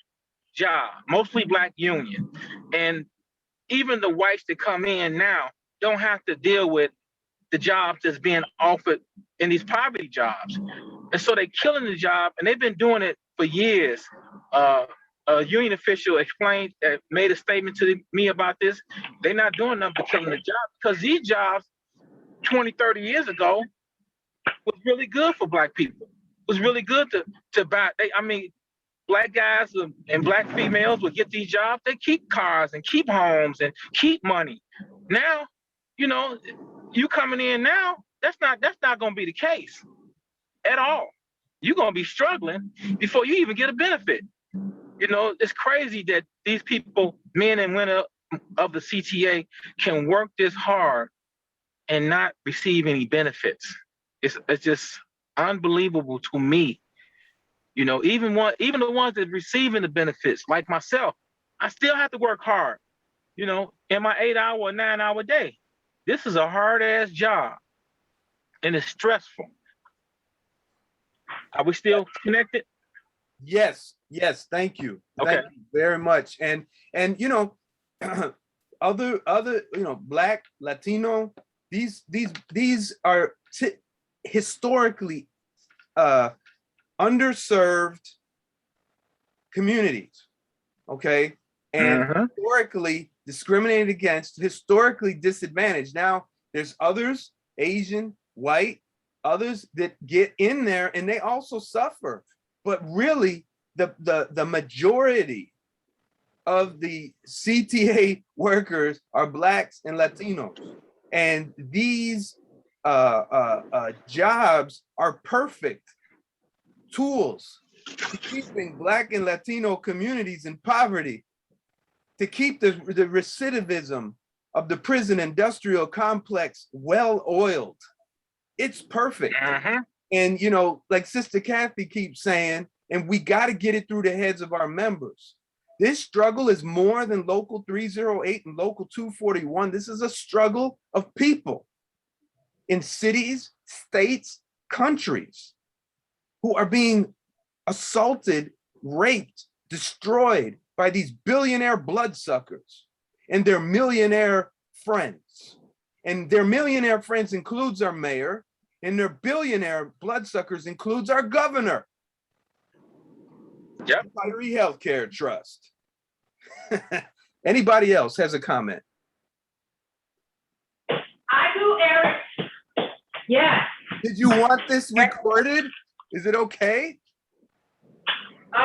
job, mostly black union. And even the whites that come in now don't have to deal with the jobs that's being offered in these poverty jobs. And so they're killing the job, and they've been doing it for years. A union official explained, made a statement to me about this. They're not doing nothing but killing the job, because these jobs 20, 30 years ago was really good for black people. It was really good to buy. Black guys and black females would get these jobs. They keep cars and keep homes and keep money. Now, you coming in now, that's not going to be the case at all. You're going to be struggling before you even get a benefit. It's crazy that these people, men and women of the CTA, can work this hard and not receive any benefits. It's just unbelievable to me. Even the ones that receiving the benefits, like myself, I still have to work hard, in my 8-hour or 9-hour day. This is a hard ass job, and it's stressful. Are we still connected? Yes. Thank you. Okay. Thank you very much. And other Black, Latino, these are historically underserved communities, okay, and historically discriminated against, historically disadvantaged. Now there's others, Asian, white, others that get in there and they also suffer, but really the majority of the CTA workers are Blacks and Latinos, and these jobs are perfect tools to keeping Black and Latino communities in poverty, to keep the recidivism of the prison industrial complex well-oiled. It's perfect. And like Sister Kathy keeps saying, and we got to get it through the heads of our members. This struggle is more than Local 308 and Local 241. This is a struggle of people in cities, states, countries who are being assaulted, raped, destroyed by these billionaire bloodsuckers and their millionaire friends. And their millionaire friends includes our mayor, and their billionaire bloodsuckers includes our governor. Yep. Retiree Healthcare Trust. Anybody else has a comment? I do, Eric. Yeah. Did you want this recorded? Is it okay? No,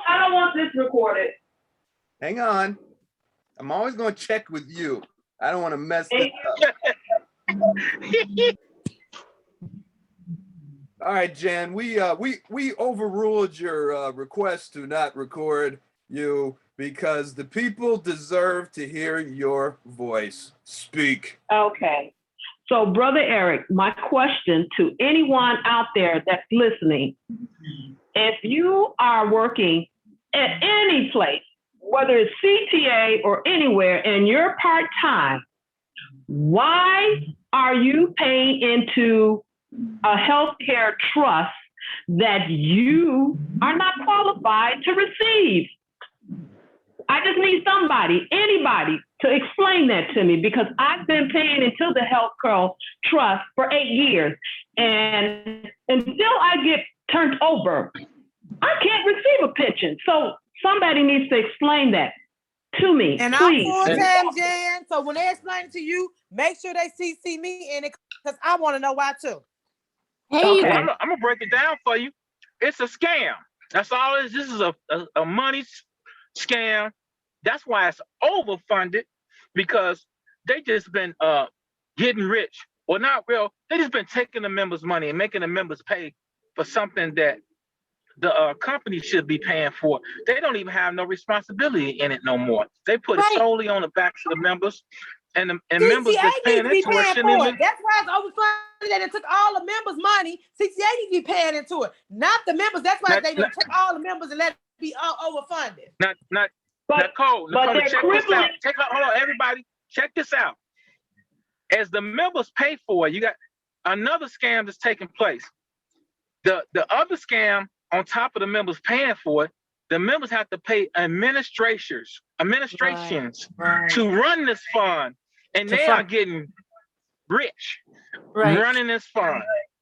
I don't want this recorded. Hang on. I'm always going to check with you. I don't want to mess this up. All right, Jan, we overruled your request to not record you because the people deserve to hear your voice. Speak. Okay. So, Brother Eric, my question to anyone out there that's listening, if you are working at any place, whether it's CTA or anywhere, and you're part-time, why are you paying into a healthcare trust that you are not qualified to receive? I just need somebody, anybody, to explain that to me, because I've been paying into the healthcare trust for 8 years, and until I get turned over, I can't receive a pension. So somebody needs to explain that to me, And please. I'm full-time, Jan, so when they explain it to you, make sure they CC me in it, because I want to know why too. Okay. I'm gonna break it down for you. It's a scam. That's all it is. This is a money scam. That's why it's overfunded, because they just been getting rich. Well, not real. They just been taking the members' money and making the members pay for something that the company should be paying for. They don't even have no responsibility in it no more. They put it solely on the backs of the members, and members that's paying into it shouldn't even. That's why it's overfunded, that it took all the members' money. CTA need to be paying into it, not the members. That's why they took all the members and let it be all overfunded. Not But Nicole, they're check this out. crippling. Hold on, everybody. Check this out. As the members pay for it, you got another scam that's taking place. The other scam on top of the members paying for it, the members have to pay administrations Right. to run this fund, and To they fund- are getting rich Right. running this fund.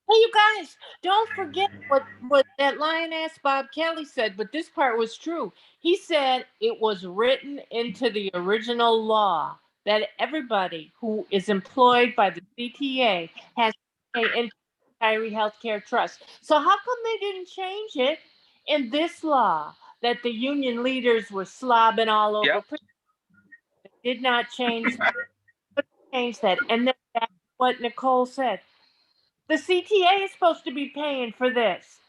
Hey, you guys, don't forget what that lioness Bob Kelly said, but this part was true. He said it was written into the original law that everybody who is employed by the CTA has to pay into the retiree healthcare trust. So how come they didn't change it in this law that the union leaders were slobbing all over? Yep. They did not change that. And then that's what Nicole said. The CTA is supposed to be paying for this,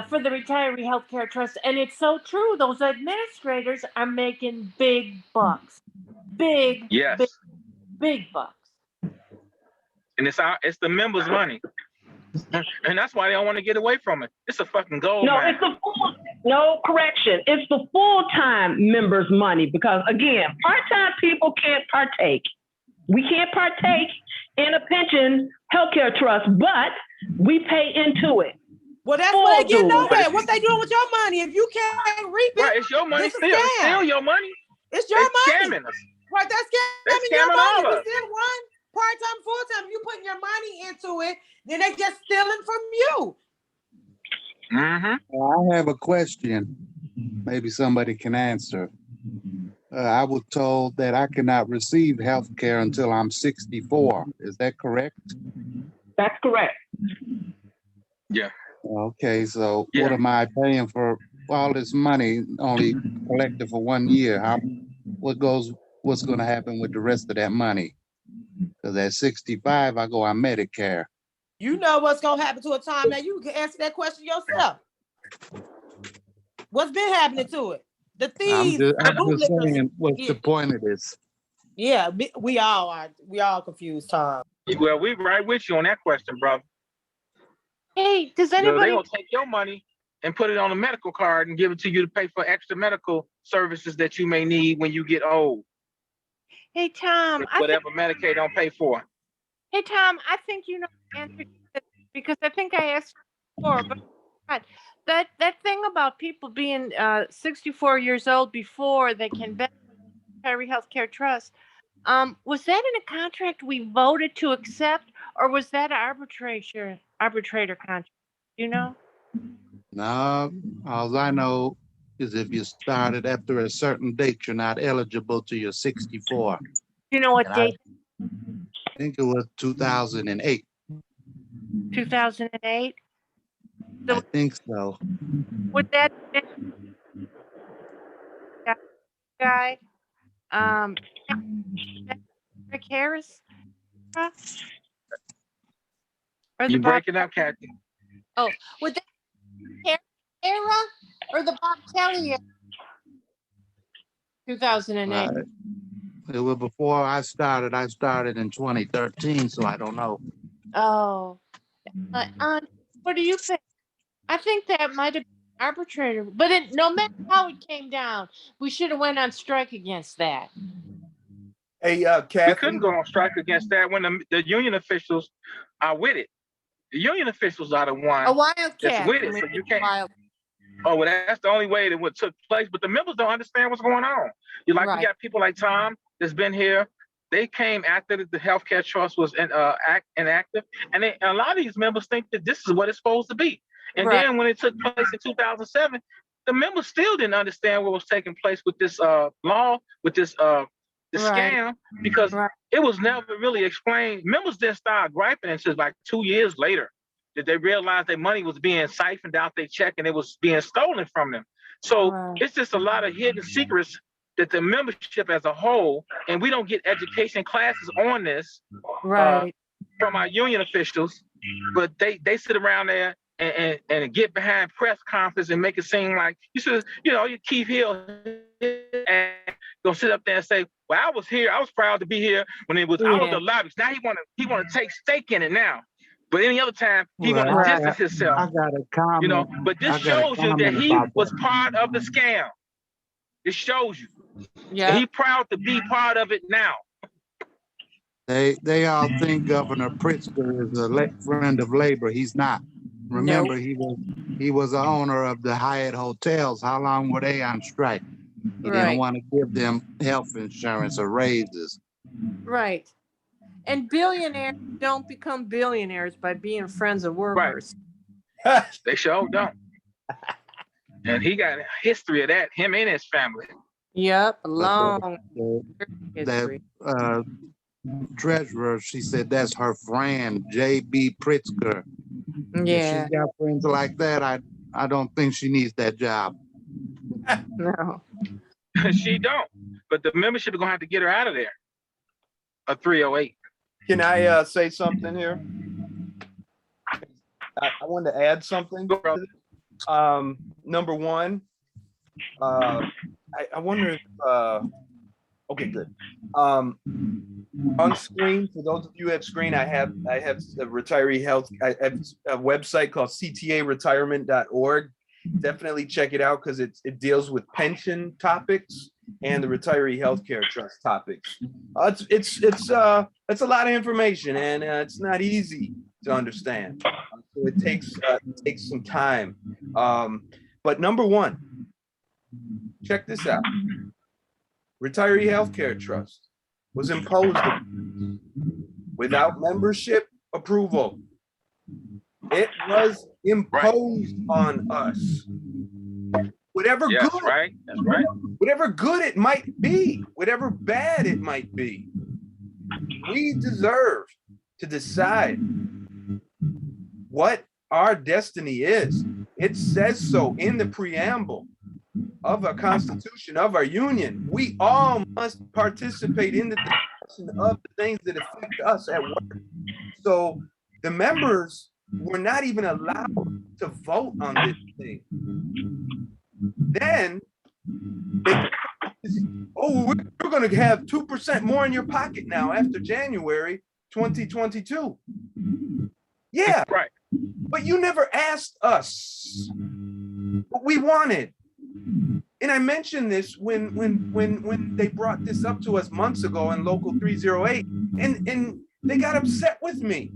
for the retiree healthcare trust. And it's so true. Those administrators are making big bucks. Big bucks. And it's the members' money. And that's why they don't want to get away from it. It's a fucking gold mine. No correction. It's the full-time members' money because, again, part-time people can't partake. We can't partake in a pension healthcare trust, but we pay into it. Well, that's what they getting over at. What they doing with your money? If you can't reap it, right, it's your money still. It's still your money. It's your money. Scamming us. Right, that's scamming They're your scamming money. all We of us. still one part-time, full-time. You putting your money into it, then they just stealing from you. I have a question. Maybe somebody can answer. I was told that I cannot receive health care until I'm 64. Is that correct? That's correct. Yeah. Okay, so what am I paying for all this money only collected for 1 year? What's going to happen with the rest of that money? Because at 65, I go on Medicare. You know what's gonna happen to a time now. You can answer that question yourself. What's been happening to it? The thieves, I'm just saying, what's the point of this? Yeah, we all are. We all confused, Tom. Well, we right with you on that question, brother. Hey, does They anybody? gonna take your money and put it on a medical card and give it to you to pay for extra medical services that you may need when you get old. Hey, Tom. Whatever Medicaid don't pay for. Hey, Tom, I think you know the answer to this because I think I asked before, but that thing about people being 64 years old before they can benefit from retiree healthcare trust, was that in a contract we voted to accept, or was that an arbitrator contract? You know? No, all I know is if you started after a certain date, you're not eligible till you're 64. You know what And date? I think it was 2008. 2008. I think so. Would that guy, Rick Harris, or the You Bob? breaking up, Kathy? Oh, would that era or the Bob Kelly era? 2008. It was before I started. I started in 2013, so I don't know. Oh, what do you think? I think that might have been arbitrator, but no matter how it came down, we should have went on strike against that. Hey, We Kathy. couldn't go on strike against that when the union officials are with it. The union officials are the one A wildcat. that's with it, so you can't. Oh, well, that's the only way that what took place. But the members don't understand what's going on. We got people like Tom that's been here. They came after the healthcare trust was inactive, and a lot of these members think that this is what it's supposed to be. And then when it took place in 2007, the members still didn't understand what was taking place with this law, with this scam, because it was never really explained. Members didn't start griping until like 2 years later that they realized their money was being siphoned out their check and it was being stolen from them. So it's just a lot of hidden secrets that the membership as a whole, and we don't get education classes on this from our union officials, but they sit around there and get behind press conference and make it seem like you Keith Hill and gonna sit up there and say, well, I was here, I was proud to be here when it was out of the lobbies. Now he wanna take stake in it now. But any other time he wanna distance himself. I got a comment. But this shows you that he was part of the scam. It shows you. Yeah. He proud to be part of it now. They all think Governor Pritzker is a friend of labor. He's not. Remember, he was the owner of the Hyatt hotels. How long were they on strike? He didn't Right. want to give them health insurance or raises. Right. And billionaires don't become billionaires by being friends of workers. They sure don't. And he got a history of that, him and his family. Yep. Long That history. treasurer, she said that's her friend, J.B. Pritzker. If Yeah. she's got friends like that, I don't think she needs that job. No. She don't. But the membership is gonna have to get her out of there. A 308. Can I say something here? I wanted to add something. Go, bro. Number one, I wonder if okay, good. On screen, for those of you who have screen, I have a retiree health. I have a website called CTARetirement.org. Definitely check it out because it deals with pension topics and the retiree healthcare trust topics. It's a lot of information and it's not easy to understand. So it takes some time. But number one, check this out. Retiree healthcare trust was imposed without membership approval. It was imposed on us. Whatever Yeah, good, that's right. That's right. whatever good it might be, whatever bad it might be, we deserve to decide what our destiny is. It says so in the preamble of our Constitution, of our Union. We all must participate in the discussion of the things that affect us at work. So the members were not even allowed to vote on this thing. Then, we're going to have 2% more in your pocket now after January 2022. Yeah, Right. but you never asked us what we wanted. And I mentioned this when they brought this up to us months ago in Local 308, and they got upset with me.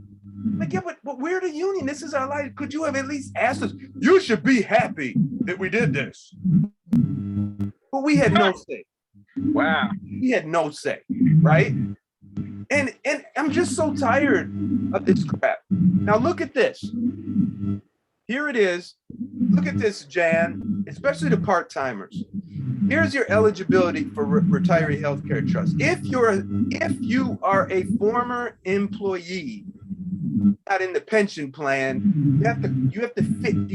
Like, yeah, but we're the union. This is our life. Could you have at least asked us? You should be happy that we did this. But we had no say. Wow. We had no say, right? And I'm just so tired of this crap. Now look at this. Here it is. Look at this, Jan, especially the part-timers. Here's your eligibility for retiree healthcare trust. If you are a former employee, not in the pension plan, you have to fit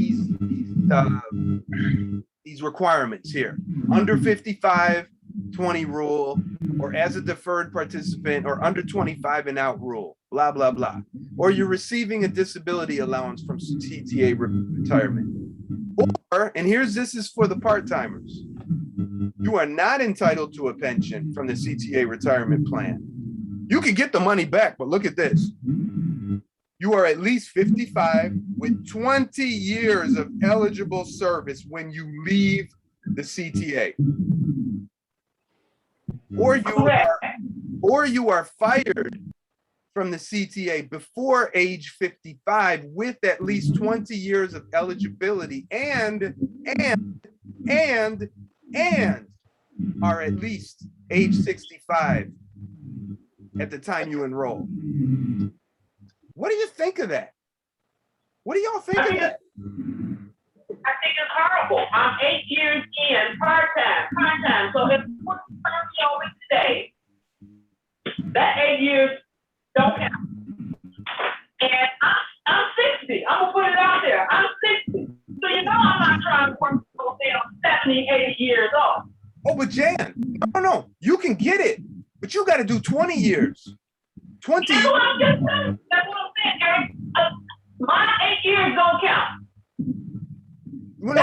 these requirements here. Under 55, 20 rule, or as a deferred participant, or under 25 and out rule, blah, blah, blah. Or you're receiving a disability allowance from CTA retirement. Or, and this is for the part-timers, you are not entitled to a pension from the CTA retirement plan. You can get the money back, but look at this. You are at least 55 with 20 years of eligible service when you leave the CTA. Or you are fired from the CTA before age 55 with at least 20 years of eligibility and are at least age 65 at the time you enroll. What do you think of that? What do y'all think of that? I think it's horrible. I'm 8 years in, part-time. So if you put 30 over today, that 8 years don't count. And I'm 60. I'm gonna put it out there. I'm 60. So you know I'm not trying to work until I'm 70, 80 years old. Oh, but Jan, no. You can get it, but you got to do 20 years. 20. That's what I'm saying, Eric. My 8 years don't count. Well, no,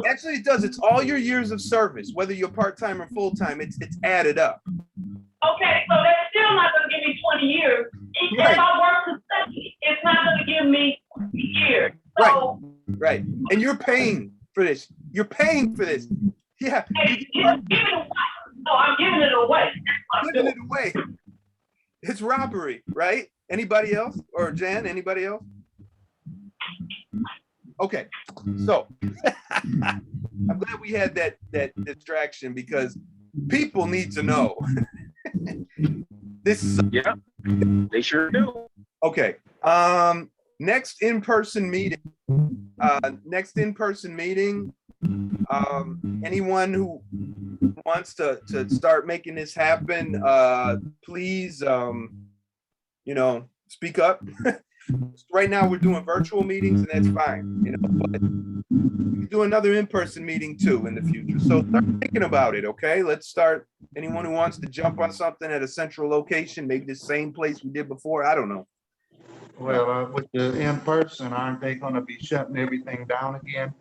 actually, it does. It's all your years of service, whether you're part-time or full-time. It's added up. Okay, so that's still not going to give me 20 years. If Right. I work for 70, it's not going to give me 20 years. So, Right. And you're paying for this. You're paying for this. Yeah, Hey, give it away. No, I'm giving it away. giving it away. It's robbery, right? Anybody else? Or Jan, anybody else? Okay, so I'm glad we had that distraction because people need to know. This is Yeah, they sure do. okay. Next in-person meeting. Anyone who wants to start making this happen, please, speak up. Right now we're doing virtual meetings and that's fine, but we can do another in-person meeting too in the future. So start thinking about it, okay? Let's start. Anyone who wants to jump on something at a central location, maybe the same place we did before, I don't know. Well, with the in-person, aren't they gonna be shutting everything down again?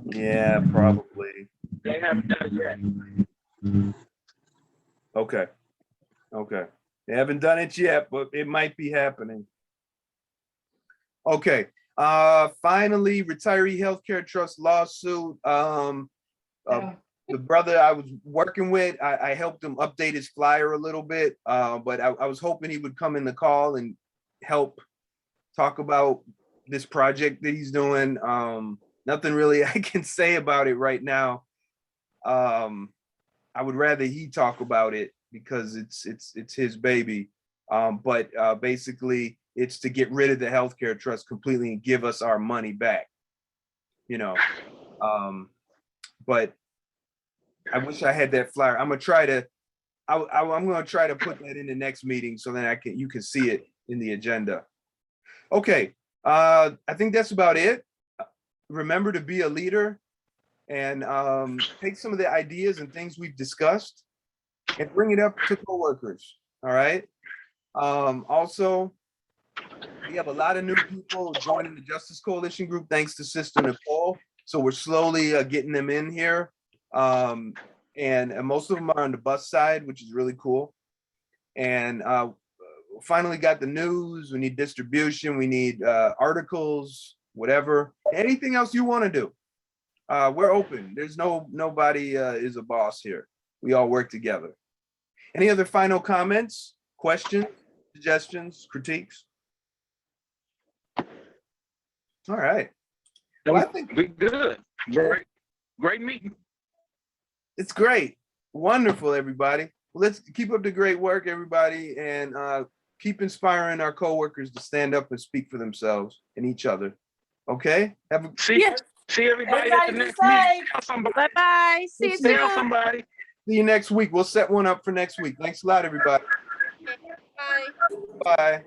Yeah, probably. They haven't done it yet. Okay. They haven't done it yet, but it might be happening. Okay. Finally, retiree healthcare trust lawsuit. The brother I was working with, I helped him update his flyer a little bit, but I was hoping he would come in the call and help talk about this project that he's doing. Nothing really I can say about it right now. I would rather he talk about it because it's his baby. But basically it's to get rid of the healthcare trust completely and give us our money back, but I wish I had that flyer. I'm gonna try to put that in the next meeting so that you can see it in the agenda. Okay, I think that's about it. Remember to be a leader and take some of the ideas and things we've discussed and bring it up to coworkers. All right. Also, we have a lot of new people joining the Justice Coalition group thanks to Sister Nicole. So we're slowly getting them in here. And most of them are on the bus side, which is really cool. And finally got the news. We need distribution. We need articles, whatever. Anything else you want to do. We're open. There's nobody is a boss here. We all work together. Any other final comments, questions, suggestions, critiques? All right. Well, I think we good. Great meeting. It's great. Wonderful, everybody. Well, let's keep up the great work, everybody, and keep inspiring our coworkers to stand up and speak for themselves and each other. Okay? See everybody at the next meeting. Tell somebody. Bye-bye. See you Tell soon. somebody. See you next week. We'll set one up for next week. Thanks a lot, everybody. Bye. Bye.